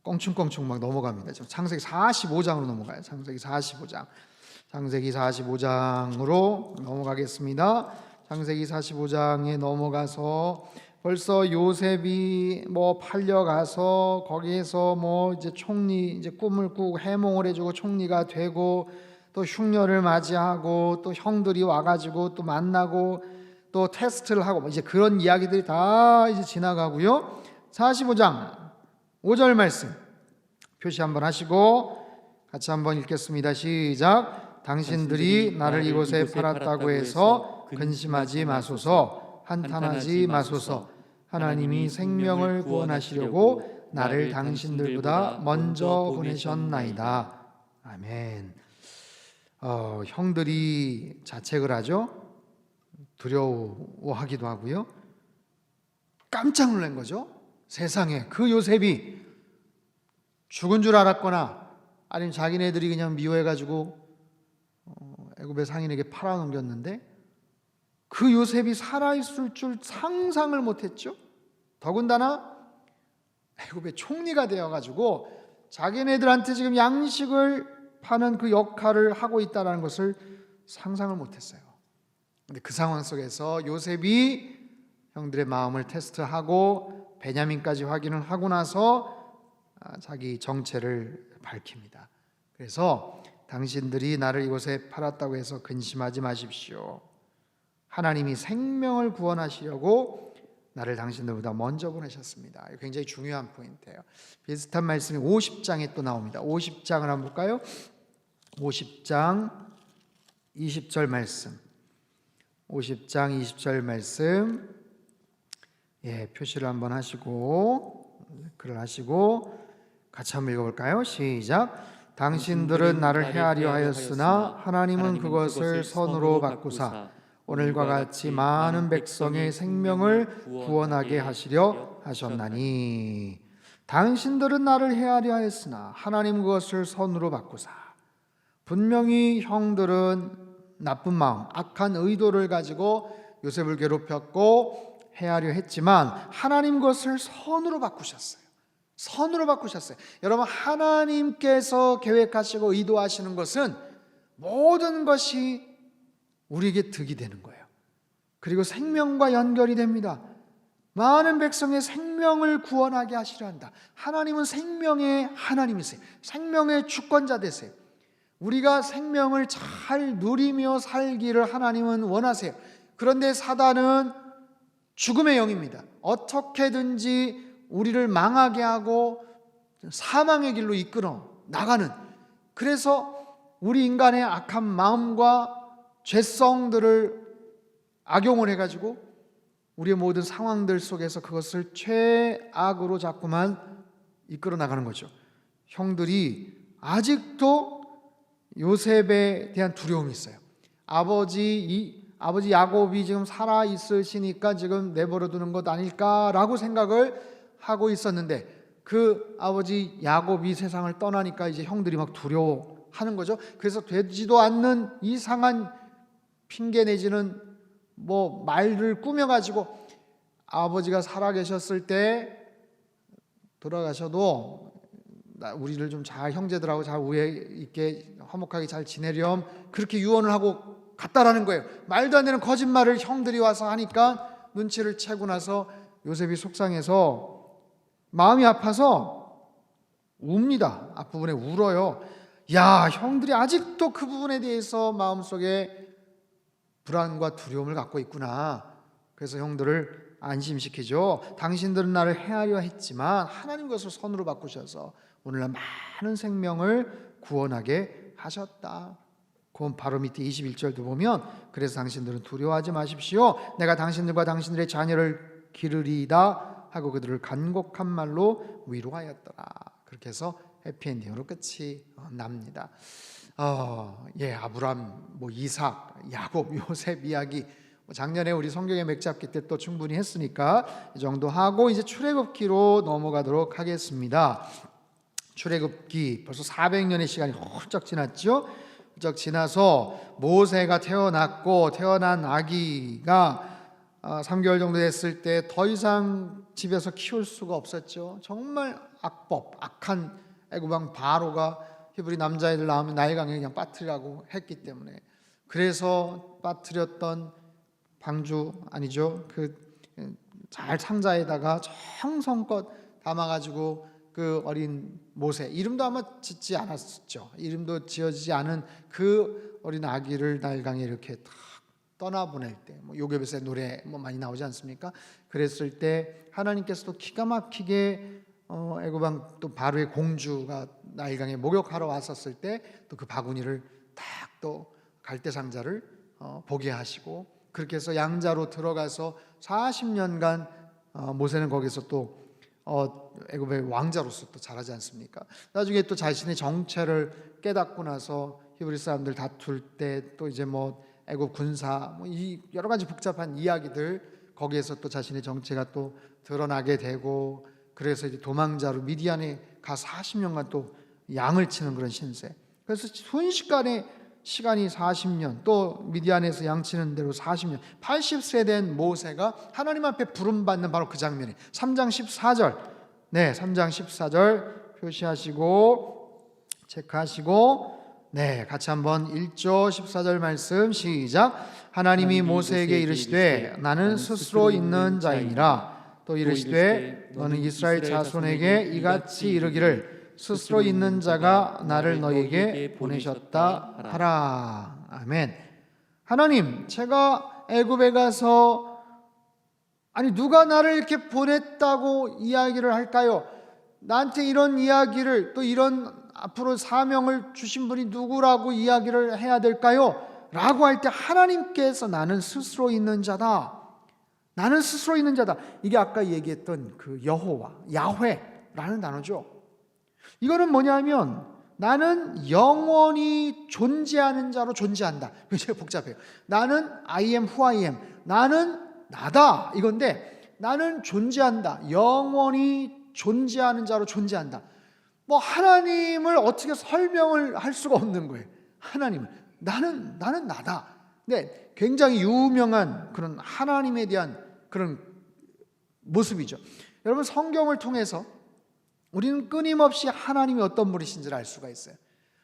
껑충껑충 막 넘어갑니다. 지금 창세기 45장으로 넘어가요. 창세기 45장으로 넘어가겠습니다. 창세기 45장에 넘어가서 벌써 요셉이 팔려가서 거기에서 이제 총리, 이제 꿈을 꾸고 해몽을 해주고 총리가 되고, 또 흉년을 맞이하고 또 형들이 와가지고 또 만나고 또 테스트를 하고 이제 그런 이야기들이 다 이제 지나가고요. 45장 5절 말씀 표시 한번 하시고 같이 한번 읽겠습니다. 시작. 당신들이 나를 이곳에 팔았다고 해서 근심하지 마소서, 한탄하지 마소서. 하나님이 생명을 구원하시려고 나를 당신들보다 먼저 보내셨나이다. 아멘. 형들이 자책을 하죠. 두려워하기도 하고요. 깜짝 놀란 거죠. 세상에 그 요셉이 죽은 줄 알았거나 아니면 자기네들이 그냥 미워해가지고 애굽의 상인에게 팔아넘겼는데 그 요셉이 살아있을 줄 상상을 못했죠. 더군다나 애굽의 총리가 되어가지고 자기네들한테 지금 양식을 파는 그 역할을 하고 있다는 것을 상상을 못했어요. 근데 그 상황 속에서 요셉이 형들의 마음을 테스트하고 베냐민까지 확인을 하고 나서 자기 정체를 밝힙니다. 그래서 당신들이 나를 이곳에 팔았다고 해서 근심하지 마십시오. 하나님이 생명을 구원하시려고 나를 당신들보다 먼저 보내셨습니다. 굉장히 중요한 포인트예요. 비슷한 말씀이 50장에 또 나옵니다. 50장을 한번 볼까요? 50장 20절 말씀. 50장 20절 말씀. 표시를 한번 하시고 글을 하시고 같이 한번 읽어볼까요? 시작. 당신들은 나를 헤아려 하였으나 하나님은 그것을 선으로 바꾸사 오늘과 같이 많은 백성의 생명을 구원하게 하시려 하셨나니. 당신들은 나를 헤아려 하였으나 하나님은 그것을 선으로 바꾸사. 분명히 형들은 나쁜 마음, 악한 의도를 가지고 요셉을 괴롭혔고 헤아려 했지만 하나님 그것을 선으로 바꾸셨어요. 선으로 바꾸셨어요. 여러분, 하나님께서 계획하시고 의도하시는 것은 모든 것이 우리에게 득이 되는 거예요. 그리고 생명과 연결이 됩니다. 많은 백성의 생명을 구원하게 하시려 한다. 하나님은 생명의 하나님이세요. 생명의 주권자 되세요. 우리가 생명을 잘 누리며 살기를 하나님은 원하세요. 그런데 사단은 죽음의 영입니다. 어떻게든지 우리를 망하게 하고 사망의 길로 이끌어 나가는, 그래서 우리 인간의 악한 마음과 죄성들을 악용을 해가지고 우리의 모든 상황들 속에서 그것을 최악으로 자꾸만 이끌어 나가는 거죠. 형들이 아직도 요셉에 대한 두려움이 있어요. 아버지 야곱이 지금 살아 있으시니까 지금 내버려 두는 것 아닐까라고 생각을 하고 있었는데, 그 아버지 야곱이 세상을 떠나니까 이제 형들이 막 두려워하는 거죠. 그래서 되지도 않는 이상한 핑계 내지는 뭐 말을 꾸며가지고 아버지가 살아계셨을 때 돌아가셔도 우리를 좀 잘, 형제들하고 잘 우애 있게 화목하게 잘 지내렴, 그렇게 유언을 하고 갔다라는 거예요. 말도 안 되는 거짓말을 형들이 와서 하니까 눈치를 채고 나서 요셉이 속상해서 마음이 아파서 웁니다. 앞부분에 울어요. 야, 형들이 아직도 그 부분에 대해서 마음속에 불안과 두려움을 갖고 있구나. 그래서 형들을 안심시키죠. 당신들은 나를 해하려 했지만 하나님 것을 선으로 바꾸셔서 오늘날 많은 생명을 구원하게 하셨다. 그건 바로 밑에 21절도 보면, 그래서 당신들은 두려워하지 마십시오. 내가 당신들과 당신들의 자녀를 기르리이다 하고 그들을 간곡한 말로 위로하였더라. 그렇게 해서 해피엔딩으로 끝이 납니다. 아브람, 이삭, 야곱, 요셉 이야기 작년에 우리 성경의 맥잡기 때 또 충분히 했으니까 이 정도 하고 이제 출애굽기로 넘어가도록 하겠습니다. 출애굽기 벌써 400년의 시간이 훌쩍 지났죠. 훌쩍 지나서 모세가 태어났고, 태어난 아기가 3개월 정도 됐을 때 더 이상 집에서 키울 수가 없었죠. 정말 악한 애굽 왕 바로가 히브리 남자애들 낳으면 나일강에 그냥 빠뜨리라고 했기 때문에, 그래서 빠뜨렸던 방주 아니죠, 그 잘 상자에다가 정성껏 담아가지고 그 어린 모세, 이름도 아마 짓지 않았었죠. 이름도 지어지지 않은 그 어린 아기를 나일강에 이렇게 탁 떠나보낼 때, 요괴벳의 노래 많이 나오지 않습니까? 그랬을 때 하나님께서도 기가 막히게 애굽 왕 또 바로의 공주가 나일강에 목욕하러 왔었을 때 또 그 바구니를 딱 또 갈대 상자를 보게 하시고, 그렇게 해서 양자로 들어가서 40년간 모세는 거기서 또 애굽의 왕자로서 또 자라지 않습니까? 나중에 또 자신의 정체를 깨닫고 나서 히브리 사람들 다툴 때 또 이제 애굽 군사 이 여러 가지 복잡한 이야기들, 거기에서 또 자신의 정체가 또 드러나게 되고, 그래서 이제 도망자로 미디안에 가 40년간 또 양을 치는 그런 신세. 그래서 순식간에 시간이 40년, 또 미디안에서 양치는 대로 40년, 80세 된 모세가 하나님 앞에 부름받는 바로 그 장면이 3장 14절. 네, 3장 14절 표시하시고 체크하시고, 네, 같이 한번 1조 14절 말씀 시작. 하나님이 모세에게 이르시되 나는 스스로 있는 자이니라. 또 이르시되 너는 이스라엘 자손에게 이같이 이르기를 스스로 있는 자가 나를 너희에게 보내셨다 하라. 아멘. 하나님, 제가 애굽에 가서 누가 나를 이렇게 보냈다고 이야기를 할까요? 나한테 이런 이야기를, 또 이런 앞으로 사명을 주신 분이 누구라고 이야기를 해야 될까요? 라고 할 때 하나님께서 나는 스스로 있는 자다, 나는 스스로 있는 자다, 이게 아까 얘기했던 그 여호와, 야훼라는 단어죠. 이거는 뭐냐면 나는 영원히 존재하는 자로 존재한다. 굉장히 복잡해요. 나는 I am who I am, 나는 나다 이건데, 나는 존재한다, 영원히 존재하는 자로 존재한다. 하나님을 어떻게 설명을 할 수가 없는 거예요. 하나님을 나는 나다. 네, 굉장히 유명한 그런 하나님에 대한 그런 모습이죠. 여러분, 성경을 통해서 우리는 끊임없이 하나님이 어떤 분이신지를 알 수가 있어요.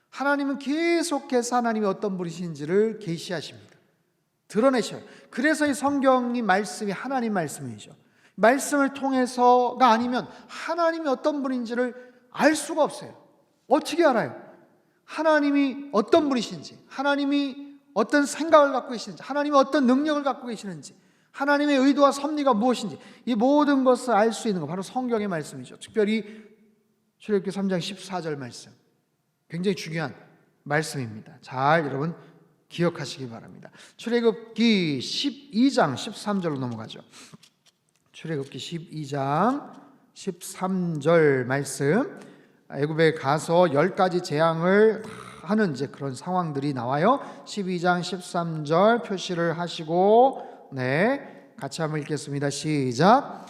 하나님은 계속해서 하나님이 어떤 분이신지를 계시하십니다. 드러내셔요. 그래서 이 성경이 말씀이 하나님 말씀이죠. 말씀을 통해서가 아니면 하나님이 어떤 분인지를 알 수가 없어요. 어떻게 알아요? 하나님이 어떤 분이신지, 하나님이 어떤 생각을 갖고 계시는지, 하나님이 어떤 능력을 갖고 계시는지, 하나님의 의도와 섭리가 무엇인지, 이 모든 것을 알 수 있는 것 바로 성경의 말씀이죠. 특별히 출애굽기 3장 14절 말씀, 굉장히 중요한 말씀입니다. 잘 여러분 기억하시기 바랍니다. 출애굽기 12장 13절로 넘어가죠. 출애굽기 12장 13절 말씀, 애굽에 가서 10가지 재앙을 하는 이제 그런 상황들이 나와요. 12장 13절 표시를 하시고, 네, 같이 한번 읽겠습니다. 시작.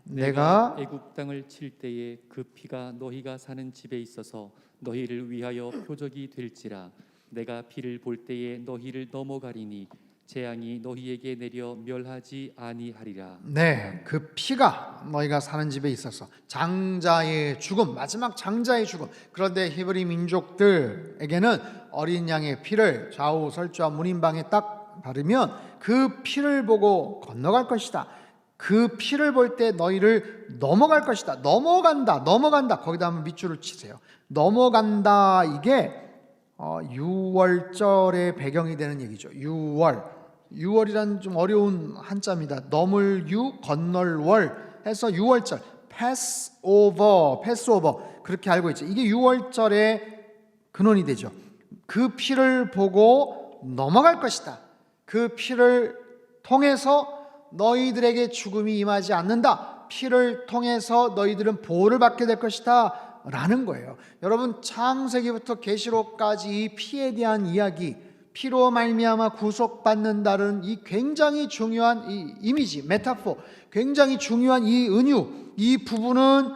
내가 애굽 땅을 칠 때에 그 피가 너희가 사는 집에 있어서 너희를 위하여 표적이 될지라. 내가 피를 볼 때에 너희를 넘어가리니 재앙이 너희에게 내려 멸하지 아니하리라. 네, 그 피가 너희가 사는 집에 있어서 장자의 죽음, 마지막 장자의 죽음. 그런데 히브리 민족들에게는 어린 양의 피를 좌우 설주와 문인방에 딱 바르면 그 피를 보고 건너갈 것이다. 그 피를 볼 때 너희를 넘어갈 것이다. 넘어간다. 거기다 한번 밑줄을 치세요. 넘어간다, 이게 6월절의 배경이 되는 얘기죠. 6월이란 좀 어려운 한자입니다. 넘을 유, 건널 월 해서 6월절, 패스오버 그렇게 알고 있죠. 이게 6월절의 근원이 되죠. 그 피를 보고 넘어갈 것이다. 그 피를 통해서 너희들에게 죽음이 임하지 않는다. 피를 통해서 너희들은 보호를 받게 될 것이다 라는 거예요. 여러분, 창세기부터 계시록까지 이 피에 대한 이야기, 피로 말미암아 구속받는다는 이 굉장히 중요한 이 이미지, 메타포, 굉장히 중요한 이 은유, 이 부분은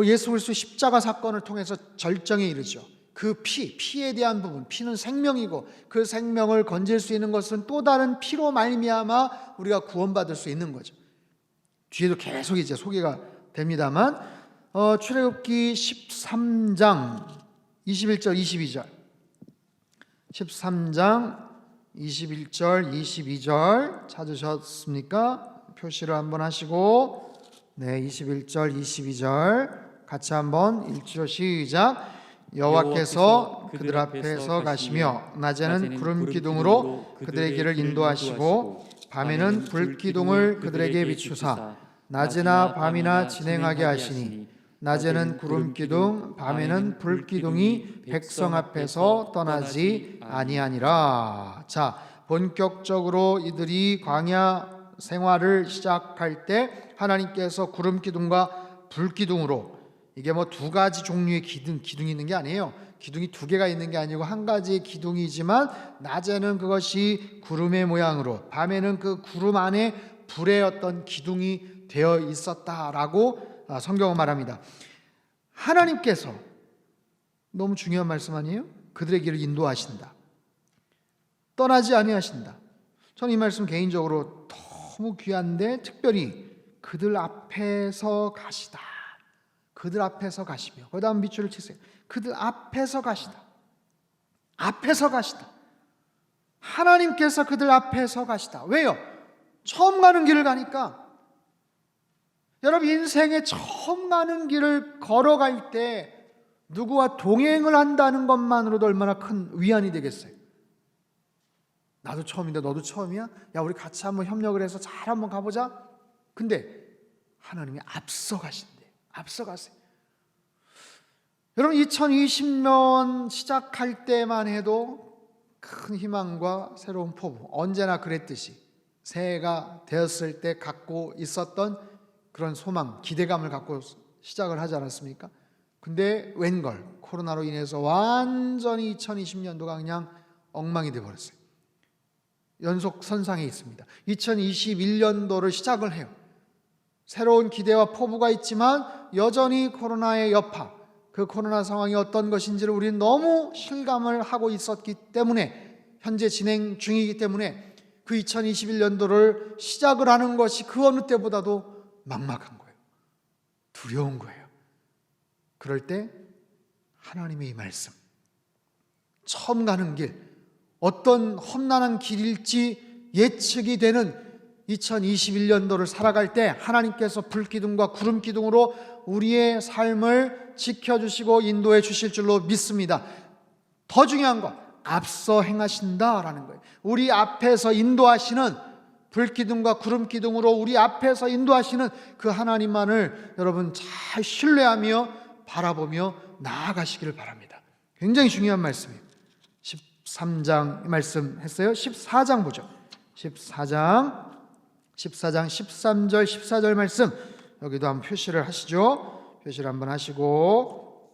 예수 그리스도 십자가 사건을 통해서 절정에 이르죠. 그 피에 대한 부분, 피는 생명이고 그 생명을 건질 수 있는 것은 또 다른 피로 말미암아 우리가 구원받을 수 있는 거죠. 뒤에도 계속 이제 소개가 됩니다만, 출애굽기 13장 21절 22절 13장 21절 22절 찾으셨습니까? 표시를 한번 하시고, 네, 21절 22절 같이 한번 읽죠. 시작. 여호와께서 그들 앞에서 가시며 낮에는 구름 기둥으로 그들의 길을 인도하시고 밤에는 불 기둥을 그들에게 비추사 낮이나 밤이나 진행하게 하시니 낮에는 구름 기둥 밤에는 불 기둥이 백성 앞에서 떠나지 아니하니라. 자, 본격적으로 이들이 광야 생활을 시작할 때 하나님께서 구름 기둥과 불 기둥으로, 이게 두 가지 종류의 기둥이 있는 게 아니에요. 기둥이 두 개가 있는 게 아니고 한 가지의 기둥이지만 낮에는 그것이 구름의 모양으로, 밤에는 그 구름 안에 불의 어떤 기둥이 되어 있었다라고 성경은 말합니다. 하나님께서, 너무 중요한 말씀 아니에요? 그들의 길을 인도하신다. 떠나지 아니하신다. 저는 이 말씀 개인적으로 너무 귀한데, 특별히 그들 앞에서 가시다. 그들 앞에서 가시며, 그 다음 밑줄을 치세요. 그들 앞에서 가시다. 앞에서 가시다. 하나님께서 그들 앞에서 가시다. 왜요? 처음 가는 길을 가니까. 여러분, 인생에 처음 가는 길을 걸어갈 때 누구와 동행을 한다는 것만으로도 얼마나 큰 위안이 되겠어요. 나도 처음인데 너도 처음이야? 야, 우리 같이 한번 협력을 해서 잘 한번 가보자. 근데 하나님이 앞서 가신대요. 앞서 가세요. 여러분, 2020년 시작할 때만 해도 큰 희망과 새로운 포부, 언제나 그랬듯이 새해가 되었을 때 갖고 있었던 그런 소망, 기대감을 갖고 시작을 하지 않았습니까? 근데 웬걸, 코로나로 인해서 완전히 2020년도가 그냥 엉망이 되어버렸어요. 연속 선상에 있습니다. 2021년도를 시작을 해요. 새로운 기대와 포부가 있지만 여전히 코로나의 여파, 그 코로나 상황이 어떤 것인지를 우리는 너무 실감을 하고 있었기 때문에, 현재 진행 중이기 때문에 그 2021년도를 시작을 하는 것이 그 어느 때보다도 막막한 거예요. 두려운 거예요. 그럴 때 하나님의 이 말씀, 처음 가는 길, 어떤 험난한 길일지 예측이 되는 2021년도를 살아갈 때 하나님께서 불기둥과 구름기둥으로 우리의 삶을 지켜주시고 인도해 주실 줄로 믿습니다. 더 중요한 건 앞서 행하신다라는 거예요. 우리 앞에서 인도하시는 불기둥과 구름기둥으로 우리 앞에서 인도하시는 그 하나님만을 여러분 잘 신뢰하며 바라보며 나아가시기를 바랍니다. 굉장히 중요한 말씀이에요. 13장 말씀 했어요. 14장 보죠. 14장 13절 14절 말씀, 여기도 한번 표시를 하시죠. 표시를 한번 하시고,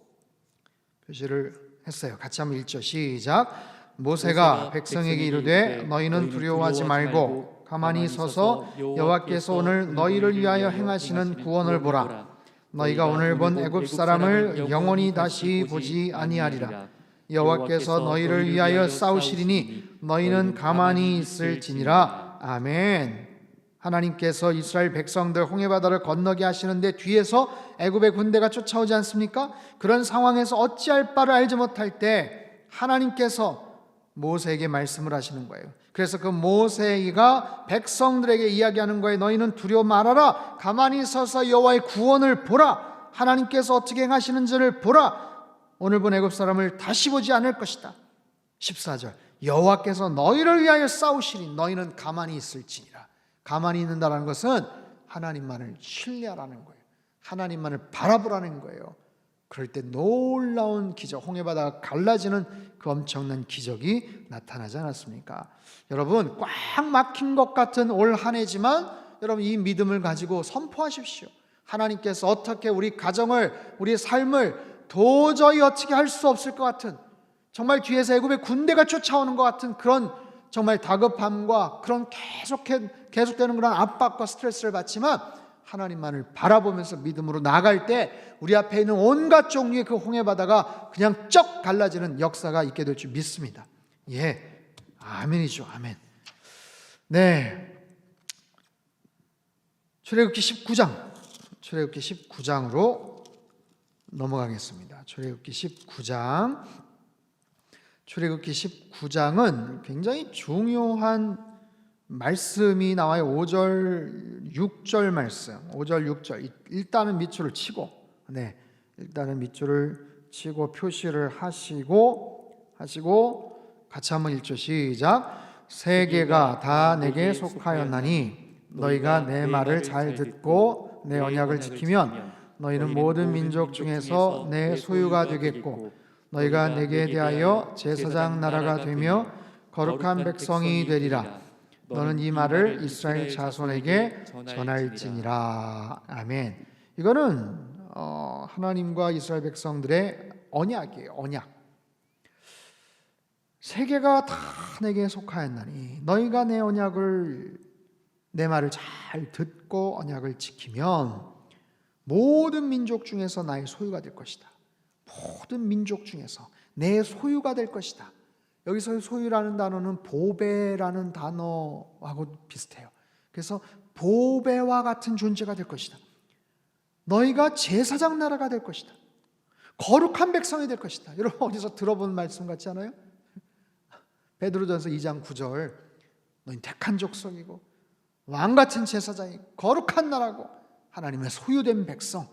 표시를 했어요. 같이 한번 읽죠. 시작. 모세가 백성에게 이르되 너희는 두려워하지 말고 가만히 서서 여호와께서 오늘 너희를 위하여 행하시는 구원을 보라. 너희가 오늘 본 애굽 사람을 영원히 다시 보지 아니하리라. 여호와께서 너희를 위하여 싸우시리니 너희는 가만히 있을지니라. 아멘. 하나님께서 이스라엘 백성들 홍해바다를 건너게 하시는데 뒤에서 애굽의 군대가 쫓아오지 않습니까? 그런 상황에서 어찌할 바를 알지 못할 때 하나님께서 모세에게 말씀을 하시는 거예요. 그래서 그 모세가 백성들에게 이야기하는 거예요. 너희는 두려워 말아라. 가만히 서서 여호와의 구원을 보라. 하나님께서 어떻게 행하시는지를 보라. 오늘 본 애굽 사람을 다시 보지 않을 것이다. 14절. 여호와께서 너희를 위하여 싸우시니 너희는 가만히 있을지니라. 가만히 있는다는 것은 하나님만을 신뢰하라는 거예요. 하나님만을 바라보라는 거예요. 그럴 때 놀라운 기적, 홍해바다가 갈라지는 그 엄청난 기적이 나타나지 않았습니까? 여러분, 꽉 막힌 것 같은 올 한 해지만 여러분 이 믿음을 가지고 선포하십시오. 하나님께서 어떻게 우리 가정을, 우리 삶을 도저히 어떻게 할 수 없을 것 같은, 정말 뒤에서 애굽의 군대가 쫓아오는 것 같은 그런 정말 다급함과 그런 계속되는 그런 압박과 스트레스를 받지만 하나님만을 바라보면서 믿음으로 나아갈 때 우리 앞에 있는 온갖 종류의 그 홍해바다가 그냥 쩍 갈라지는 역사가 있게 될 줄 믿습니다. 예, 아멘이죠. 아멘. 네, 출애굽기 19장으로 넘어가겠습니다. 출애굽기 19장은 굉장히 중요한 말씀이 나와요. 5절, 6절 말씀. 5절, 6절. 일단은 밑줄을 치고, 일단은 밑줄을 치고 표시를 하시고 같이 한번 읽죠. 시작. 세계가 다 내게 속하였나니 너희가 내 말을 잘 듣고 내 언약을 지키면 너희는 모든 민족 중에서 내 소유가 되겠고 너희가 내게 대하여 제사장 나라가 되며 거룩한 백성이 되리라. 너는 이 말을 이스라엘 자손에게 전할지니라. 아멘. 이거는 하나님과 이스라엘 백성들의 언약이에요. 언약. 세계가 다 내게 속하였나니 너희가 내 언약을, 내 말을 잘 듣고 언약을 지키면 모든 민족 중에서 나의 소유가 될 것이다. 모든 민족 중에서 내 소유가 될 것이다. 여기서 소유라는 단어는 보배라는 단어하고 비슷해요. 그래서 보배와 같은 존재가 될 것이다. 너희가 제사장 나라가 될 것이다. 거룩한 백성이 될 것이다. 여러분 어디서 들어본 말씀 같지 않아요? 베드로전서 2장 9절, 너희는 택한 족속이고 왕같은 제사장이고 거룩한 나라고 하나님의 소유된 백성,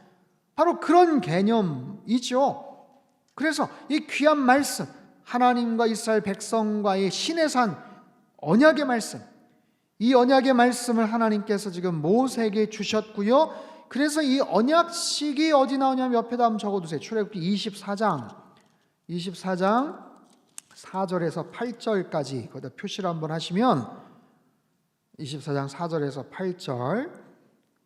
바로 그런 개념이죠. 그래서 이 귀한 말씀, 하나님과 이스라엘 백성과의 신의 산 언약의 말씀, 이 언약의 말씀을 하나님께서 지금 모세에게 주셨고요. 그래서 이 언약식이 어디 나오냐면 옆에다 한번 적어두세요. 출애굽기 24장 4절에서 8절까지 거기다 표시를 한번 하시면 24장 4절에서 8절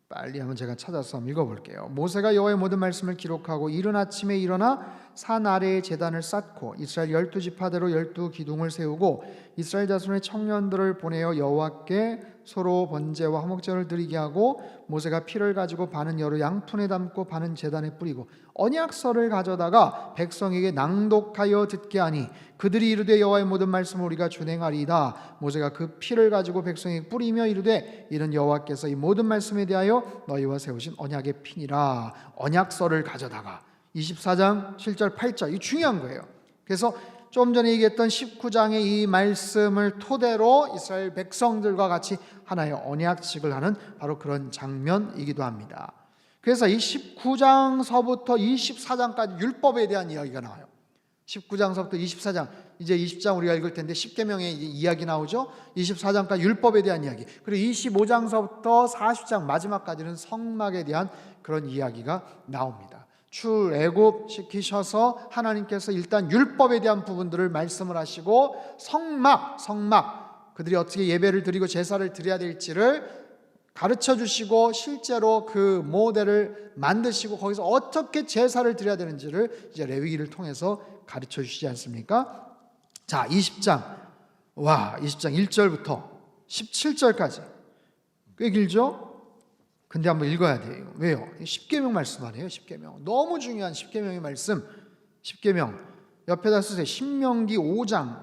빨리 한번 제가 찾아서 한번 읽어볼게요. 모세가 여호와의 모든 말씀을 기록하고 이른 아침에 일어나 산 아래에 제단을 쌓고 이스라엘 12지파대로 12기둥을 세우고 이스라엘 자손의 청년들을 보내어 여호와께 서로 번제와 화목제를 드리게 하고 모세가 피를 가지고 반은 여러 양푼에 담고 반은 제단에 뿌리고 언약서를 가져다가 백성에게 낭독하여 듣게 하니 그들이 이르되 여호와의 모든 말씀을 우리가 준행하리이다. 모세가 그 피를 가지고 백성에게 뿌리며 이르되 이는 여호와께서 이 모든 말씀에 대하여 너희와 세우신 언약의 피니라. 언약서를 가져다가 24장 7절 8절, 이 중요한 거예요. 그래서 좀 전에 얘기했던 19장의 이 말씀을 토대로 이스라엘 백성들과 같이 하나의 언약식을 하는 바로 그런 장면이기도 합니다. 그래서 이 19장서부터 24장까지 율법에 대한 이야기가 나와요. 19장서부터 24장, 이제 20장 우리가 읽을 텐데 10계명의 이야기 나오죠. 24장까지 율법에 대한 이야기, 그리고 25장서부터 40장 마지막까지는 성막에 대한 그런 이야기가 나옵니다. 출애굽 시키셔서 하나님께서 일단 율법에 대한 부분들을 말씀을 하시고 성막 그들이 어떻게 예배를 드리고 제사를 드려야 될지를 가르쳐 주시고 실제로 그 모델을 만드시고 거기서 어떻게 제사를 드려야 되는지를 이제 레위기를 통해서 가르쳐 주시지 않습니까? 자, 20장 1절부터 17절까지 꽤 길죠? 근데 한번 읽어야 돼요. 왜요? 10계명 말씀 아니에요? 10계명 너무 중요한 10계명의 말씀. 10계명 옆에다 쓰세요. 신명기 5장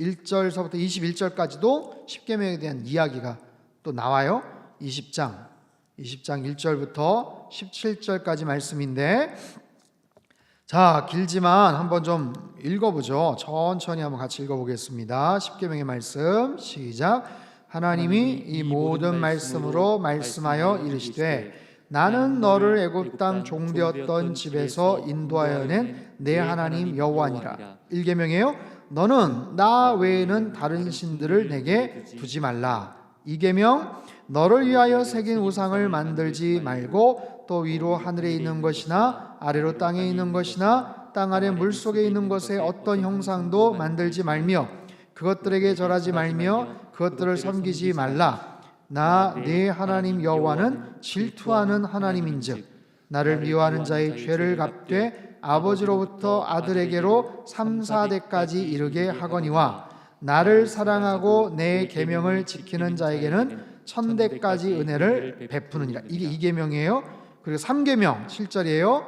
1절서부터 21절까지도 10계명에 대한 이야기가 또 나와요. 20장 1절부터 17절까지 말씀인데, 자, 길지만 한번 좀 읽어보죠. 천천히 한번 같이 읽어보겠습니다. 10계명의 말씀 시작. 하나님이 이 모든 말씀으로 말씀하여 이르시되 나는 너를 애굽 땅 종되었던 집에서 인도하여 낸 내 하나님 여호와니라. 1계명이에요. 너는 나 외에는 다른 신들을 내게 두지 말라. 2계명 너를 위하여 새긴 우상을 만들지 말고 또 위로 하늘에 있는 것이나 아래로 땅에 있는 것이나 땅 아래 물속에 있는 것에 어떤 형상도 만들지 말며 그것들에게 절하지 말며 그것들을 섬기지 말라. 나 네 하나님 여호와는 질투하는 하나님인즉 나를 미워하는 자의 죄를 갚되 아버지로부터 아들에게로 3, 4대까지 이르게 하거니와 나를 사랑하고 내 계명을 지키는 자에게는 1000대까지 은혜를 베푸느니라. 이게 2계명이에요. 그리고 3계명 7절이에요.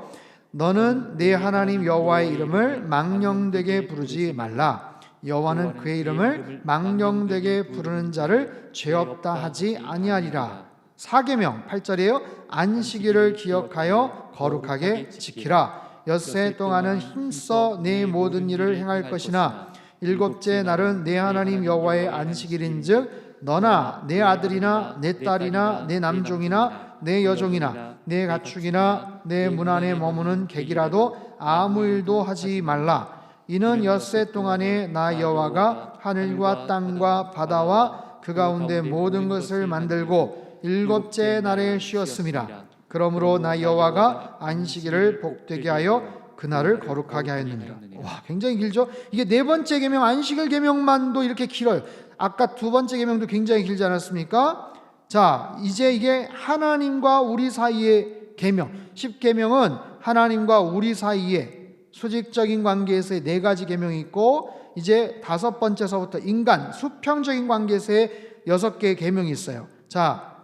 너는 내 하나님 여호와의 이름을 망령되게 부르지 말라. 여호와는 그의 이름을 망령되게 부르는 자를 죄 없다 하지 아니하리라. 4계명 8절이에요. 안식일을 기억하여 거룩하게 지키라. 엿새 동안은 힘써 내 모든 일을 행할 것이나 일곱째 날은 내 하나님 여호와의 안식일인즉 너나 내 아들이나 내 딸이나 내 남종이나 내 여종이나 내 가축이나 내 문 안에 머무는 객이라도 아무 일도 하지 말라. 이는 엿새 동안에 나 여호와가 하늘과 땅과 바다와 그 가운데 모든 것을 만들고 일곱째 날에 쉬었음이라. 그러므로 나 여호와가 안식일을 복되게 하여 그날을 거룩하게 하였느니라. 와, 굉장히 길죠? 이게 네 번째 계명 안식일 계명만도 이렇게 길어요. 아까 두 번째 계명도 굉장히 길지 않았습니까? 자, 이제 이게 하나님과 우리 사이의 계명. 10계명은 하나님과 우리 사이의 수직적인 관계에서의 네 가지 계명이 있고, 이제 다섯 번째서부터 인간 수평적인 관계에서의 6개의 계명이 있어요. 자,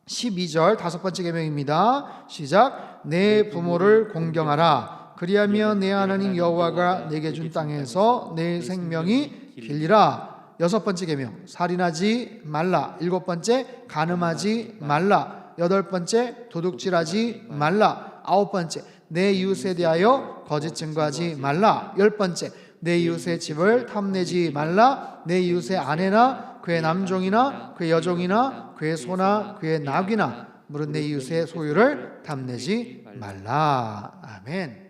12절 다섯 번째 계명입니다. 시작. 내 부모를 공경하라. 그리하면 내 하나님 여호와가 내게 준 땅에서 내 생명이 길리라. 여섯 번째 계명 살인하지 말라. 일곱 번째 간음하지 말라. 여덟 번째 도둑질하지 말라. 아홉 번째 내 이웃에 대하여 거짓 증거하지 말라. 열 번째 내 이웃의 집을 탐내지 말라. 내 이웃의 아내나 그의 남종이나 그의 여종이나 그의 소나 그의 낙이나 물은 내 이웃의 소유를 탐내지 말라. 아멘.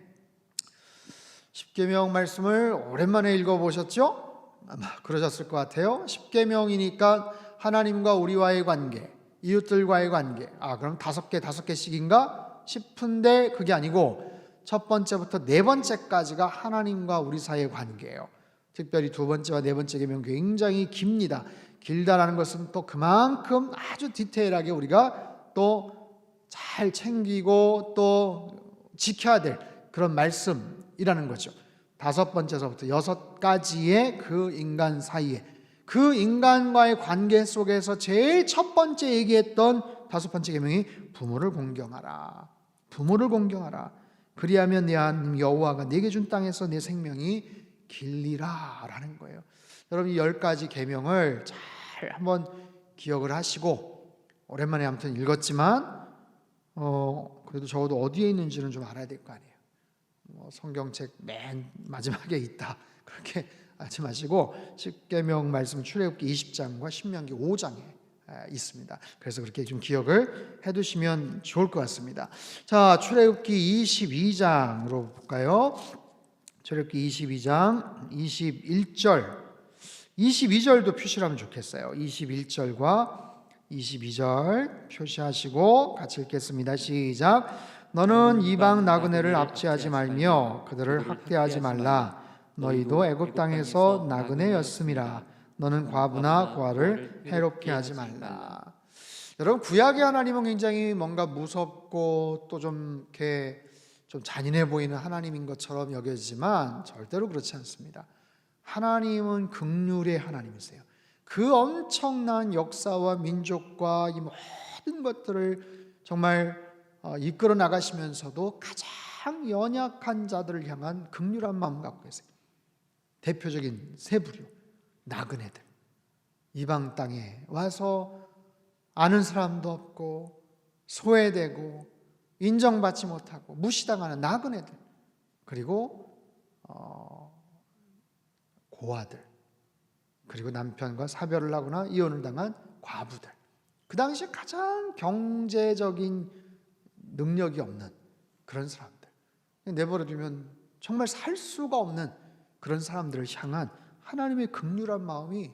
10계명 말씀을 오랜만에 읽어보셨죠? 아마 그러셨을 것 같아요. 10계명이니까 하나님과 우리와의 관계, 이웃들과의 관계. 그럼 다섯 개씩인가 싶은데 그게 아니고 첫 번째부터 네 번째까지가 하나님과 우리 사이의 관계예요. 특별히 두 번째와 네 번째 계명 굉장히 깁니다. 길다라는 것은 또 그만큼 아주 디테일하게 우리가 또 잘 챙기고 또 지켜야 될 그런 말씀이라는 거죠. 다섯 번째서부터 여섯 가지의 그 인간 사이에, 그 인간과의 관계 속에서 제일 첫 번째 얘기했던 다섯 번째 계명이 부모를 공경하라. 부모를 공경하라. 그리하면 내 하나님 여호와가 내게 준 땅에서 내 생명이 길리라 라는 거예요. 여러분 이 10가지 계명을 잘 한번 기억을 하시고, 오랜만에 아무튼 읽었지만 그래도 적어도 어디에 있는지는 좀 알아야 될 거 아니에요. 성경책 맨 마지막에 있다 그렇게 알지 마시고 십계명 말씀 출애굽기 20장과 신명기 5장에 있습니다. 그래서 그렇게 좀 기억을 해두시면 좋을 것 같습니다. 자, 출애굽기 22장으로 볼까요? 출애굽기 22장 21절 22절도 표시를 하면 좋겠어요. 21절과 22절 표시하시고 같이 읽겠습니다. 시작. 너는 이방 나그네를 압제하지 말며 그들을 학대하지 말라. 너희도 애굽 땅에서 나그네였음이라. 너는 과부나 고아를 해롭게 하지 말라. 여러분, 구약의 하나님은 굉장히 뭔가 무섭고 또 좀 이렇게 좀 잔인해 보이는 하나님인 것처럼 여겨지지만 절대로 그렇지 않습니다. 하나님은 긍휼의 하나님이세요. 그 엄청난 역사와 민족과 이 모든 것들을 정말 이끌어 나가시면서도 가장 연약한 자들을 향한 긍휼한 마음 갖고 계세요. 대표적인 세 부류, 나그네들. 이방 땅에 와서 아는 사람도 없고 소외되고 인정받지 못하고 무시당하는 나그네들. 그리고 고아들. 그리고 남편과 사별을 하거나 이혼을 당한 과부들. 그 당시에 가장 경제적인 능력이 없는 그런 사람들. 내버려두면 정말 살 수가 없는 그런 사람들을 향한 하나님의 긍휼한 마음이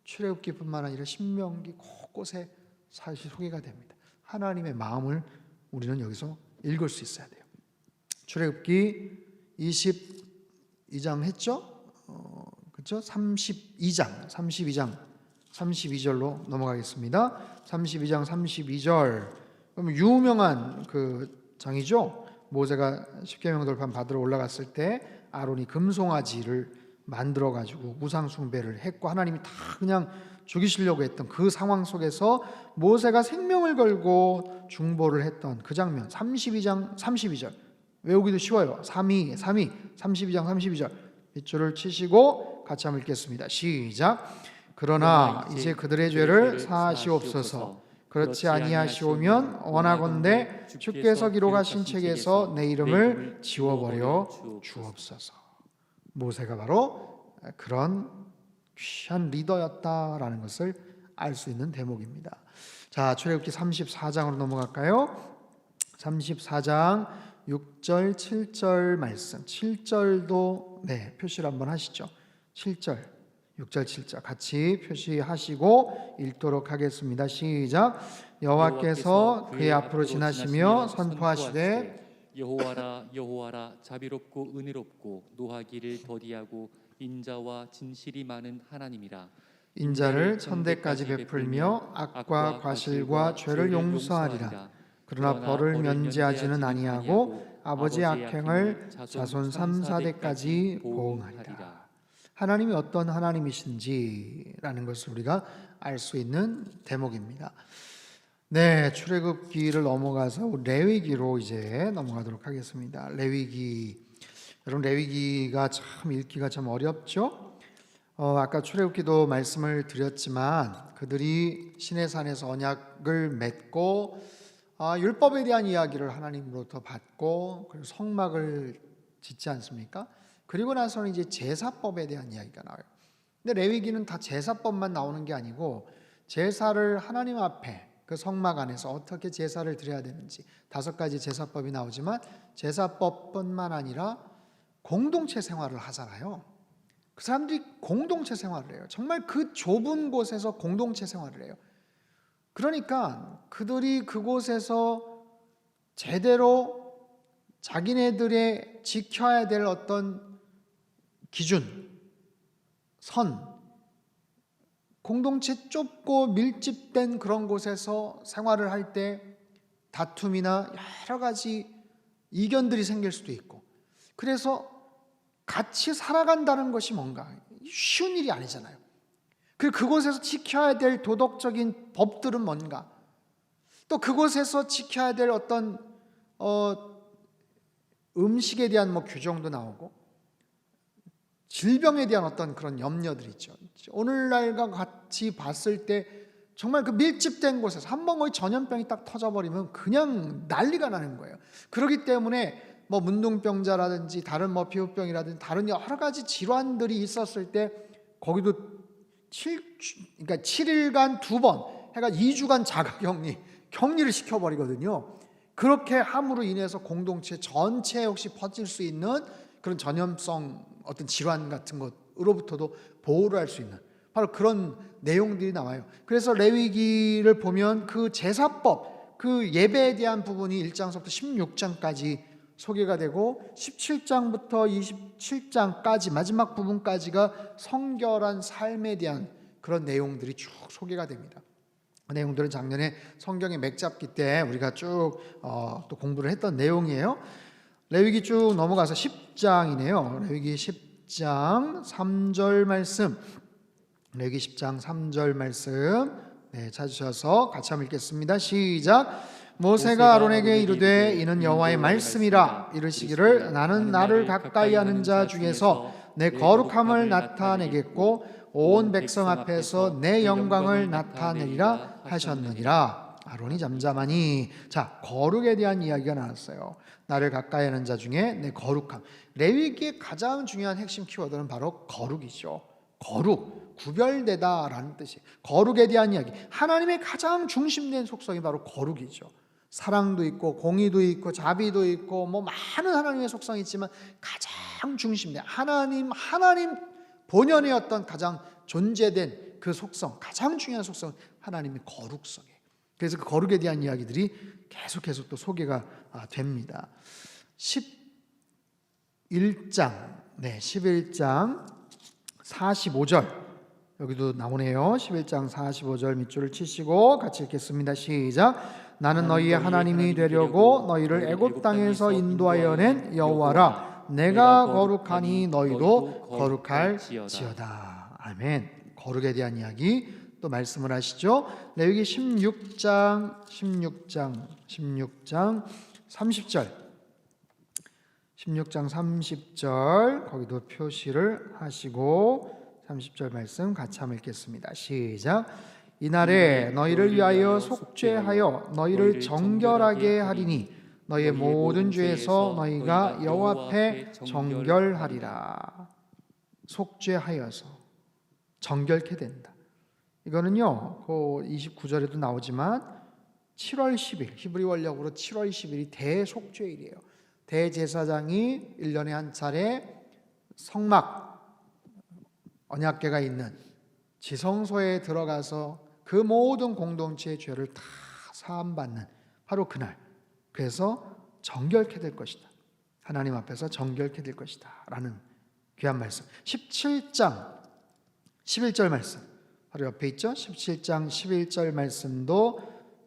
출애굽기뿐만 아니라 신명기 곳곳에 사실 소개가 됩니다. 하나님의 마음을 우리는 여기서 읽을 수 있어야 돼요. 출애굽기 22장 했죠? 그렇죠? 32절로 넘어가겠습니다. 32장 32절. 그럼 유명한 그 장이죠. 모세가 십계명 돌판 받으러 올라갔을 때 아론이 금송아지를 만들어 가지고 우상 숭배를 했고 하나님이 다 그냥 죽이시려고 했던 그 상황 속에서 모세가 생명을 걸고 중보를 했던 그 장면. 32장 32절. 외우기도 쉬워요. 32장 32절. 빗줄을 치시고 같이 한번 읽겠습니다. 시작. 그러나 이제 그들의 죄를 사하시옵소서. 그렇지 아니하시오면 원하건대 주께서 기록하신 책에서 내 이름을 지워버려 주옵소서. 모세가 바로 그런 귀한 리더였다라는 것을 알 수 있는 대목입니다. 자, 출애굽기 34장으로 넘어갈까요? 34장 6절 7절 말씀. 7절도 표시를 한번 하시죠. 7절 6절 7절 같이 표시하시고 읽도록 하겠습니다. 시작. 여호와께서 그의 앞으로 지나시며 선포하시되 여호와라 여호와라 자비롭고 은혜롭고 노하기를 더디하고 인자와 진실이 많은 하나님이라. 인자를 천대까지 베풀며 악과 과실과 죄를 용서하리라. 그러나 벌을 면제하지는 아니하고 아버지의 악행을 자손 3, 4대까지 보응하리라. 하나님이 어떤 하나님이신지라는 것을 우리가 알 수 있는 대목입니다. 네, 출애굽기를 넘어가서 레위기로 이제 넘어가도록 하겠습니다. 레위기. 여러분, 레위기가 참 읽기가 참 어렵죠? 아까 출애굽기도 말씀을 드렸지만 그들이 시내산에서 언약을 맺고 율법에 대한 이야기를 하나님으로부터 받고 그리고 성막을 짓지 않습니까? 그리고 나서는 이제 제사법에 대한 이야기가 나와요. 근데 레위기는 다 제사법만 나오는 게 아니고 제사를 하나님 앞에 그 성막 안에서 어떻게 제사를 드려야 되는지 5가지 제사법이 나오지만 제사법뿐만 아니라 공동체 생활을 하잖아요. 그 사람들이 공동체 생활을 해요. 정말 그 좁은 곳에서 공동체 생활을 해요. 그러니까 그들이 그곳에서 제대로 자기네들의 지켜야 될 어떤 기준, 선, 공동체 좁고 밀집된 그런 곳에서 생활을 할 때 다툼이나 여러 가지 이견들이 생길 수도 있고, 그래서 같이 살아간다는 것이 뭔가 쉬운 일이 아니잖아요. 그리고 그곳에서 지켜야 될 도덕적인 법들은 뭔가, 또 그곳에서 지켜야 될 어떤 음식에 대한 규정도 나오고 질병에 대한 어떤 그런 염려들이 있죠. 오늘날과 같이 봤을 때 정말 그 밀집된 곳에서 한번 거기 전염병이 딱 터져버리면 그냥 난리가 나는 거예요. 그렇기 때문에 뭐 문둥병자라든지 다른 뭐 피부병이라든지 다른 여러 가지 질환들이 있었을 때 거기도 그러니까 7일간 2번 해가 2주간 격리를 시켜버리거든요. 그렇게 함으로 인해서 공동체 전체에 혹시 퍼질 수 있는 그런 전염성 어떤 질환 같은 것으로부터도 보호를 할 수 있는 바로 그런 내용들이 나와요. 그래서 레위기를 보면 그 제사법, 그 예배에 대한 부분이 1장서부터 16장까지 소개가 되고 17장부터 27장까지 마지막 부분까지가 성결한 삶에 대한 그런 내용들이 쭉 소개가 됩니다. 그 내용들은 작년에 성경의 맥잡기 때 우리가 쭉 또 공부를 했던 내용이에요. 레위기 쭉 넘어가서 10장이네요. 레위기 10장 3절 말씀, 레위기 10장 3절 말씀 찾으셔서 같이 한번 읽겠습니다. 시작. 모세가 아론에게 이르되 이는 여호와의 말씀이라 이르시기를 나는 나를 가까이 하는 자 중에서 내 거룩함을 나타내겠고 온 백성 앞에서 내 영광을 나타내리라 하셨느니라. 아론이 잠잠하니. 자, 거룩에 대한 이야기가 나왔어요. 나를 가까이 하는 자 중에 내 거룩함. 레위기의 가장 중요한 핵심 키워드는 바로 거룩이죠. 거룩, 구별되다라는 뜻이에요. 거룩에 대한 이야기. 하나님의 가장 중심된 속성이 바로 거룩이죠. 사랑도 있고 공의도 있고 자비도 있고 뭐 많은 하나님의 속성이 있지만 가장 중심된 하나님 본연의 어떤 가장 존재된 그 속성, 가장 중요한 속성은 하나님의 거룩성이에요. 그래서 그 거룩에 대한 이야기들이 계속 또 소개가 됩니다. 11장 45절 여기도 나오네요. 11장 45절 밑줄을 치시고 같이 읽겠습니다. 시작. 나는 너희의 하나님이 되려고 너희를 애굽 땅에서 인도하여 낸 여호와라. 내가 거룩하니 너희도 거룩할지어다. 아멘. 거룩에 대한 이야기 또 말씀을 하시죠. 레위기 16장 30절 16장 30절 거기도 표시를 하시고 30절 말씀 같이 한번 읽겠습니다. 시작. 이날에 너희를 위하여 속죄하여 너희를 정결하게 하리니 너희의 모든 죄에서 너희가 여호와 앞에 정결하리라. 속죄하여서 정결케 된다. 이거는요, 그 29절에도 나오지만 7월 10일 히브리 원력으로 7월 10일이 대속죄일이에요. 대제사장이 1년에 한 차례 성막 언약궤가 있는 지성소에 들어가서 그 모든 공동체의 죄를 다 사함받는 바로 그날. 그래서 정결케 될 것이다. 하나님 앞에서 정결케 될 것이다 라는 귀한 말씀. 17장 11절 말씀 바로 옆에 있죠. 17장 11절 말씀도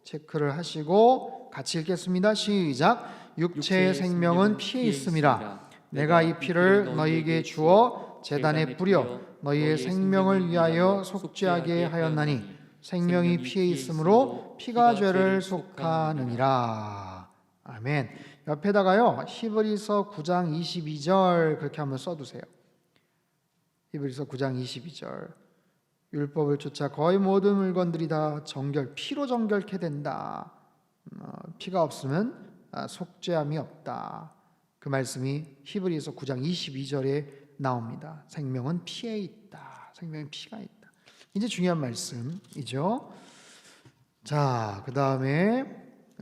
체크를 하시고 같이 읽겠습니다. 시작. 육체의 생명은 피에 있음이라. 내가 이 피를 너희에게 주어 제단에 뿌려 너희의 생명을 위하여 속죄하게 하였나니 생명이 피에 있으므로 피가 죄를 속하느니라. 아멘. 옆에다가요 히브리서 9장 22절 그렇게 한번 써두세요. 히브리서 9장 22절 율법을 쫓아 거의 모든 물건들이 다 피로 정결케 된다. 피가 없으면 속죄함이 없다. 그 말씀이 히브리서 9장 22절에 나옵니다. 생명은 피에 있다. 생명은 피가 있다. 이제 중요한 말씀이죠. 자, 그 다음에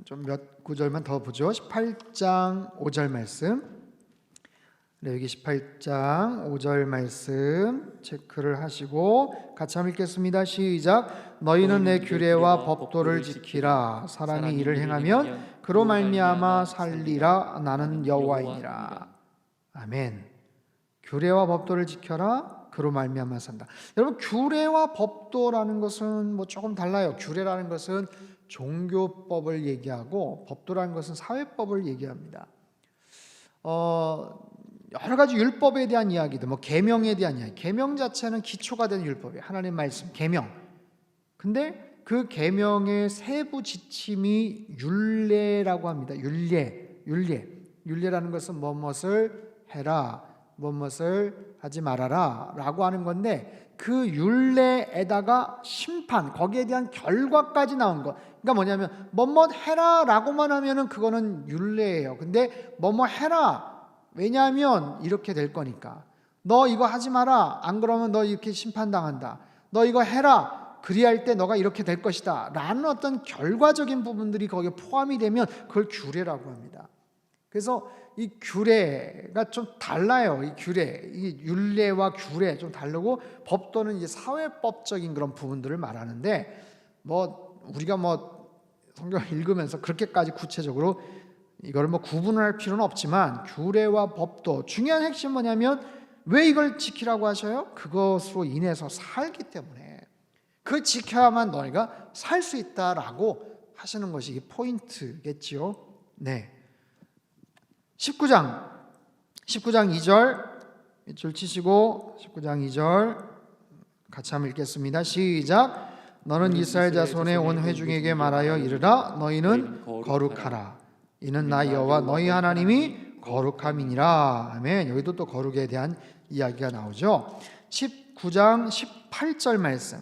좀 몇 구절만 더 보죠. 18장 5절 말씀. 여기 18장 5절 말씀 체크를 하시고 같이 한번 읽겠습니다. 시작. 너희는 내 규례와 법도를 지키라. 사람이 이를 행하면 그로 말미암아 살리라. 나는 여호와이니라. 아멘. 규례와 법도를 지켜라. 그로 말미암아 산다. 여러분, 규례와 법도라는 것은 뭐 조금 달라요. 규례라는 것은 종교법을 얘기하고 법도라는 것은 사회법을 얘기합니다. 여러 가지 율법에 대한 이야기들, 뭐 계명에 대한 이야기. 계명 자체는 기초가 되는 율법이에요. 하나님 말씀, 계명. 근데 그 계명의 세부 지침이 율례라고 합니다. 율례라는 것은 무엇을 해라, 무엇을 하지 말아라라고 하는 건데 그 율례에다가 심판, 거기에 대한 결과까지 나온 것. 그러니까 뭐냐면 뭐뭐 해라라고만 하면은 그거는 율례예요. 근데 뭐뭐 해라, 왜냐하면 이렇게 될 거니까. 너 이거 하지 마라, 안 그러면 너 이렇게 심판당한다. 너 이거 해라, 그리할 때 너가 이렇게 될 것이다 라는 어떤 결과적인 부분들이 거기에 포함이 되면 그걸 규례라고 합니다. 그래서 이 규례가 좀 달라요. 이 규례, 이 율례와 규례 좀 다르고, 법도는 이제 사회법적인 그런 부분들을 말하는데, 뭐 우리가 뭐 성경을 읽으면서 그렇게까지 구체적으로 이걸 뭐 구분을 할 필요는 없지만, 규례와 법도 중요한 핵심은 뭐냐면 왜 이걸 지키라고 하셔요? 그것으로 인해서 살기 때문에 그걸 지켜야만 너희가 살 수 있다라고 하시는 것이 포인트겠지요. 네. 19장 2절 밑줄 치시고 19장 2절 같이 한번 읽겠습니다. 시작. 너는 이스라엘 자손의 온 회중에게 말하여 이르라. 너희는 거룩하라. 이는 나 여호와 너희 하나님이 거룩함이니라. 아멘. 여기도 또 거룩에 대한 이야기가 나오죠. 19장 18절 말씀,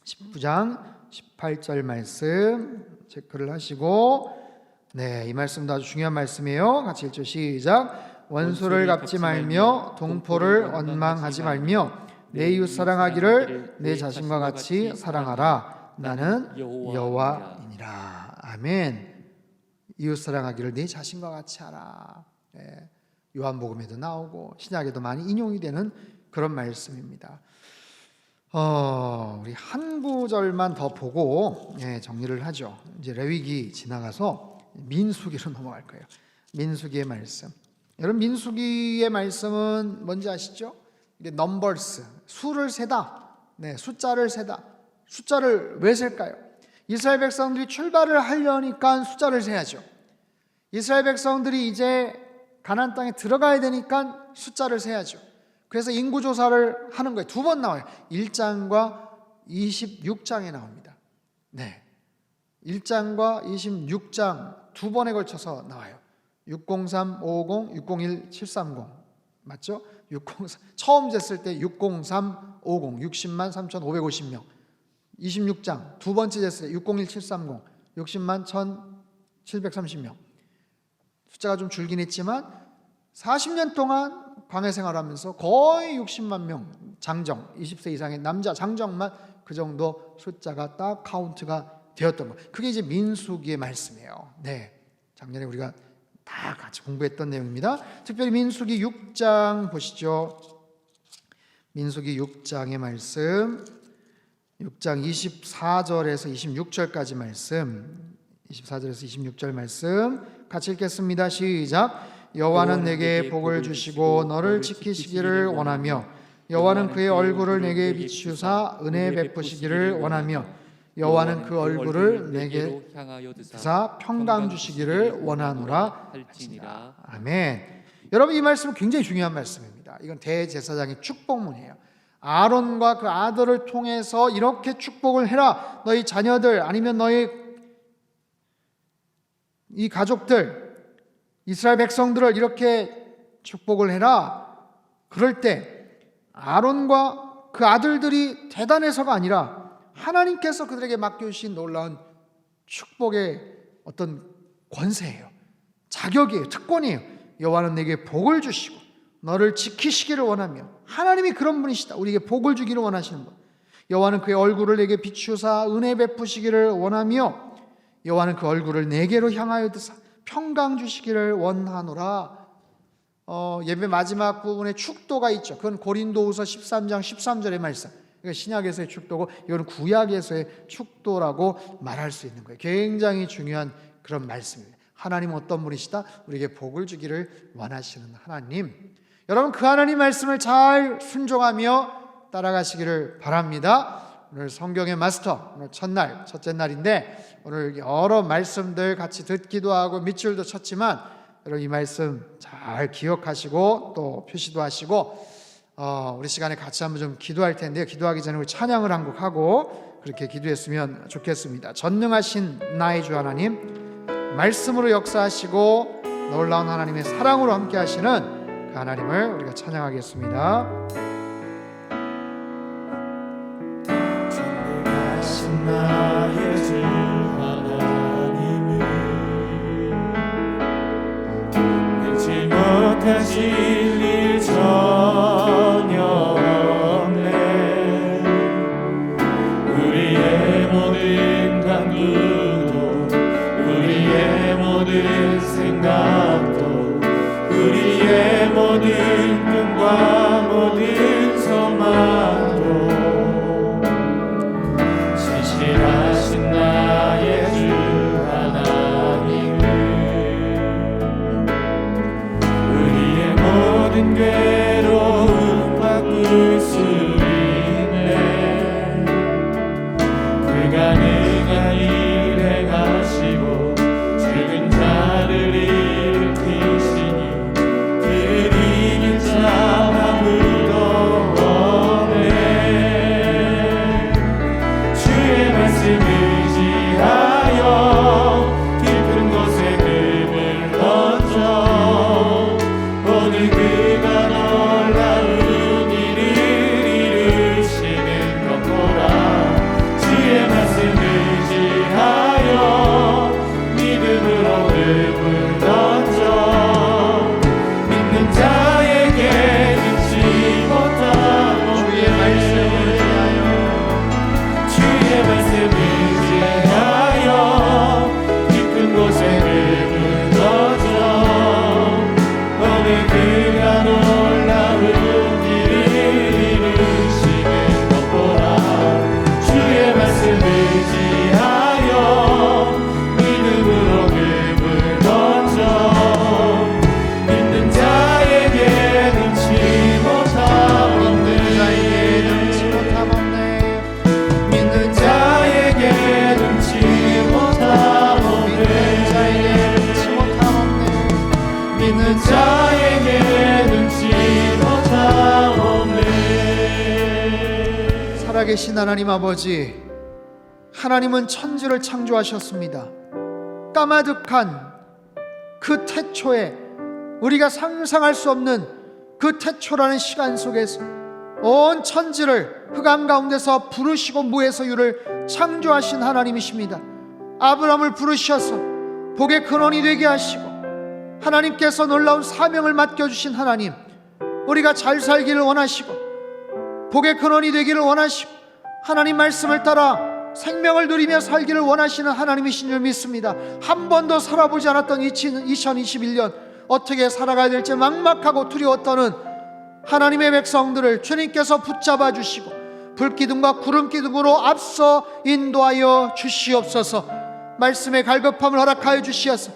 19장 18절 말씀 체크를 하시고, 네, 이 말씀도 아주 중요한 말씀이에요. 같이 읽죠. 시작. 원수를 갚지 말며 동포를 원망하지 말며 내 이웃 사랑하기를 내 자신과 같이 사랑하라. 나는 여호와이니라. 아멘. 이웃 사랑하기를 내 자신과 같이 하라. 네, 요한복음에도 나오고 신약에도 많이 인용이 되는 그런 말씀입니다. 우리 한 구절만 더 보고 정리를 하죠. 이제 레위기 지나가서 민수기로 넘어갈 거예요. 민수기의 말씀. 여러분, 민수기의 말씀은 뭔지 아시죠? 이게 넘버스, 수를 세다. 네, 숫자를 세다. 숫자를 왜 셀까요? 이스라엘 백성들이 출발을 하려니까 숫자를 세야죠. 이스라엘 백성들이 이제 가나안 땅에 들어가야 되니까 숫자를 세야죠. 그래서 인구 조사를 하는 거예요. 두 번 나와요. 1장과 26장에 나옵니다. 네, 1장과 26장 두 번에 걸쳐서 나와요. 603, 550, 601, 730 맞죠? 603 처음 쟀을 때 603, 50, 60만 3,550명. 26장 두 번째 쟀을 때 601, 730 60만 1,730명. 숫자가 좀 줄긴 했지만 40년 동안 광야 생활하면서 거의 60만 명 장정, 20세 이상의 남자 장정만 그 정도 숫자가 딱 카운트가 되었던 거. 그게 이제 민수기의 말씀이에요. 네, 작년에 우리가 다 같이 공부했던 내용입니다. 특별히 민수기 6장 보시죠. 민수기 6장의 말씀, 6장 24절에서 26절까지 말씀, 24절에서 26절 말씀 같이 읽겠습니다. 시작. 여호와는 내게 복을 주시고 너를 지키시기를 원하며 여호와는 그의 얼굴을 내게 비추사 은혜 베푸시기를 원하며 여호와는 그 얼굴을 내게 드사 평강 주시기를 원하노라 할지니라. 아멘. 여러분, 이 말씀은 굉장히 중요한 말씀입니다. 이건 대제사장의 축복문이에요. 아론과 그 아들을 통해서 이렇게 축복을 해라. 너희 자녀들 아니면 너희 이 가족들 이스라엘 백성들을 이렇게 축복을 해라. 그럴 때 아론과 그 아들들이 대단해서가 아니라 하나님께서 그들에게 맡겨주신 놀라운 축복의 어떤 권세예요. 자격이에요. 특권이에요. 여호와는 내게 복을 주시고 너를 지키시기를 원하며, 하나님이 그런 분이시다. 우리에게 복을 주기를 원하시는 분. 여호와는 그의 얼굴을 내게 비추사 은혜 베푸시기를 원하며 여호와는 그 얼굴을 내게로 향하여 드사 평강 주시기를 원하노라. 예배 마지막 부분에 축도가 있죠. 그건 고린도후서 13장 13절의 말씀. 이건 신약에서의 축도고 이건 구약에서의 축도라고 말할 수 있는 거예요. 굉장히 중요한 그런 말씀입니다. 하나님은 어떤 분이시다? 우리에게 복을 주기를 원하시는 하나님. 여러분, 그 하나님 말씀을 잘 순종하며 따라가시기를 바랍니다. 오늘 성경의 마스터, 오늘 첫날, 첫째 날인데 오늘 여러 말씀들 같이 듣기도 하고 밑줄도 쳤지만 여러분, 이 말씀 잘 기억하시고 또 표시도 하시고 우리 시간에 같이 한번 좀 기도할 텐데요. 기도하기 전에 우리 찬양을 한 곡 하고 그렇게 기도했으면 좋겠습니다. 전능하신 나의 주 하나님, 말씀으로 역사하시고 놀라운 하나님의 사랑으로 함께 하시는 그 하나님을 우리가 찬양하겠습니다. 전능하신 나의 주 가질 일 전혀 없네. 우리의 모든 간구도 우리의 모든 생각도 우리의 모든 꿈과 모든 소망도 신실하신 나의 주 하나님을 우리의 모든 괴로움 바꿀 수 있네. 불가능한 일 행하시고 죽은 자를 일으키시니 그를 이길 자 아무도 없네. 주의 말씀 의지하여 깊은 곳에 금을 던져 오늘 그가 놀라운 일을 이루시는 것 보라. 주의 말씀 의지하여 믿음으로 금을 던져 믿는 자에게 잊지 못하고 주의 말씀 의지하여 주의 말씀 의지하여 깊은 곳에 금을 던져 오늘 그가 놀라운 일을 이루시는 것 보라. 주의 말씀 의지하여 믿음으로 금을 던져 믿는 자에게 능치 못함 없네. 믿는 자에게 능치 못함 없네. 믿는 자에게 능치 못함 없네. 살아계신 하나님 아버지, 하나님은 천지를 창조하셨습니다. 까마득한 그 태초에, 우리가 상상할 수 없는 그 태초라는 시간 속에서 온 천지를 흑암 가운데서 부르시고 무에서 유를 창조하신 하나님이십니다. 아브라함을 부르셔서 복의 근원이 되게 하시고 하나님께서 놀라운 사명을 맡겨주신 하나님, 우리가 잘 살기를 원하시고 복의 근원이 되기를 원하시고 하나님 말씀을 따라 생명을 누리며 살기를 원하시는 하나님이신 줄 믿습니다. 한 번도 살아보지 않았던 2021년 어떻게 살아가야 될지 막막하고 두려웠던 하나님의 백성들을 주님께서 붙잡아 주시고 불기둥과 구름기둥으로 앞서 인도하여 주시옵소서. 말씀의 갈급함을 허락하여 주시어서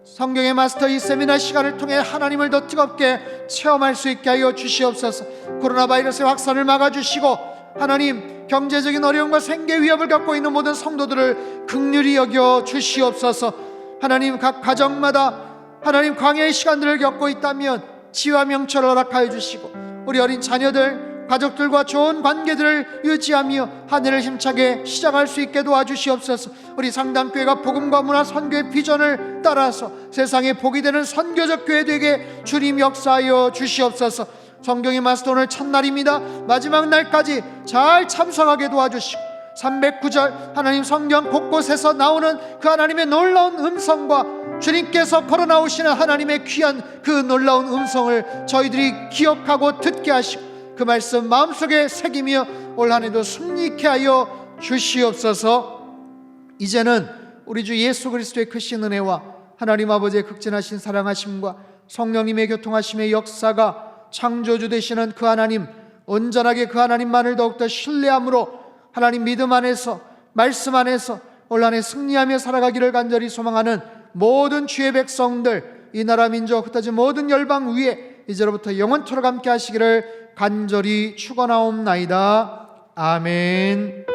성경의 마스터 이 세미나 시간을 통해 하나님을 더 뜨겁게 체험할 수 있게 하여 주시옵소서. 코로나 바이러스의 확산을 막아주시고 하나님, 경제적인 어려움과 생계 위협을 갖고 있는 모든 성도들을 긍휼히 여겨 주시옵소서. 하나님, 각 가정마다 하나님 광야의 시간들을 겪고 있다면 지와 명철을 허락하여 주시고 우리 어린 자녀들, 가족들과 좋은 관계들을 유지하며 한 해를 힘차게 시작할 수 있게 도와주시옵소서. 우리 상담교회가 복음과 문화 선교의 비전을 따라서 세상에 복이 되는 선교적 교회 되게 주님 역사하여 주시옵소서. 성경의 마스터 오늘 첫날입니다. 마지막 날까지 잘 참석하게 도와주시고 309절 하나님 성경 곳곳에서 나오는 그 하나님의 놀라운 음성과 주님께서 걸어 나오시는 하나님의 귀한 그 놀라운 음성을 저희들이 기억하고 듣게 하시고 그 말씀 마음속에 새기며 올 한 해도 승리케 하여 주시옵소서. 이제는 우리 주 예수 그리스도의 크신 은혜와 하나님 아버지의 극진하신 사랑하심과 성령님의 교통하심의 역사가 창조주 되시는 그 하나님, 온전하게 그 하나님만을 더욱더 신뢰함으로 하나님 믿음 안에서 말씀 안에서 올 한 해 승리하며 살아가기를 간절히 소망하는 모든 주의 백성들, 이 나라 민족 흩어진 모든 열방 위에 이제로부터 영원토록 함께 하시기를 간절히 축원하옵나이다. 아멘.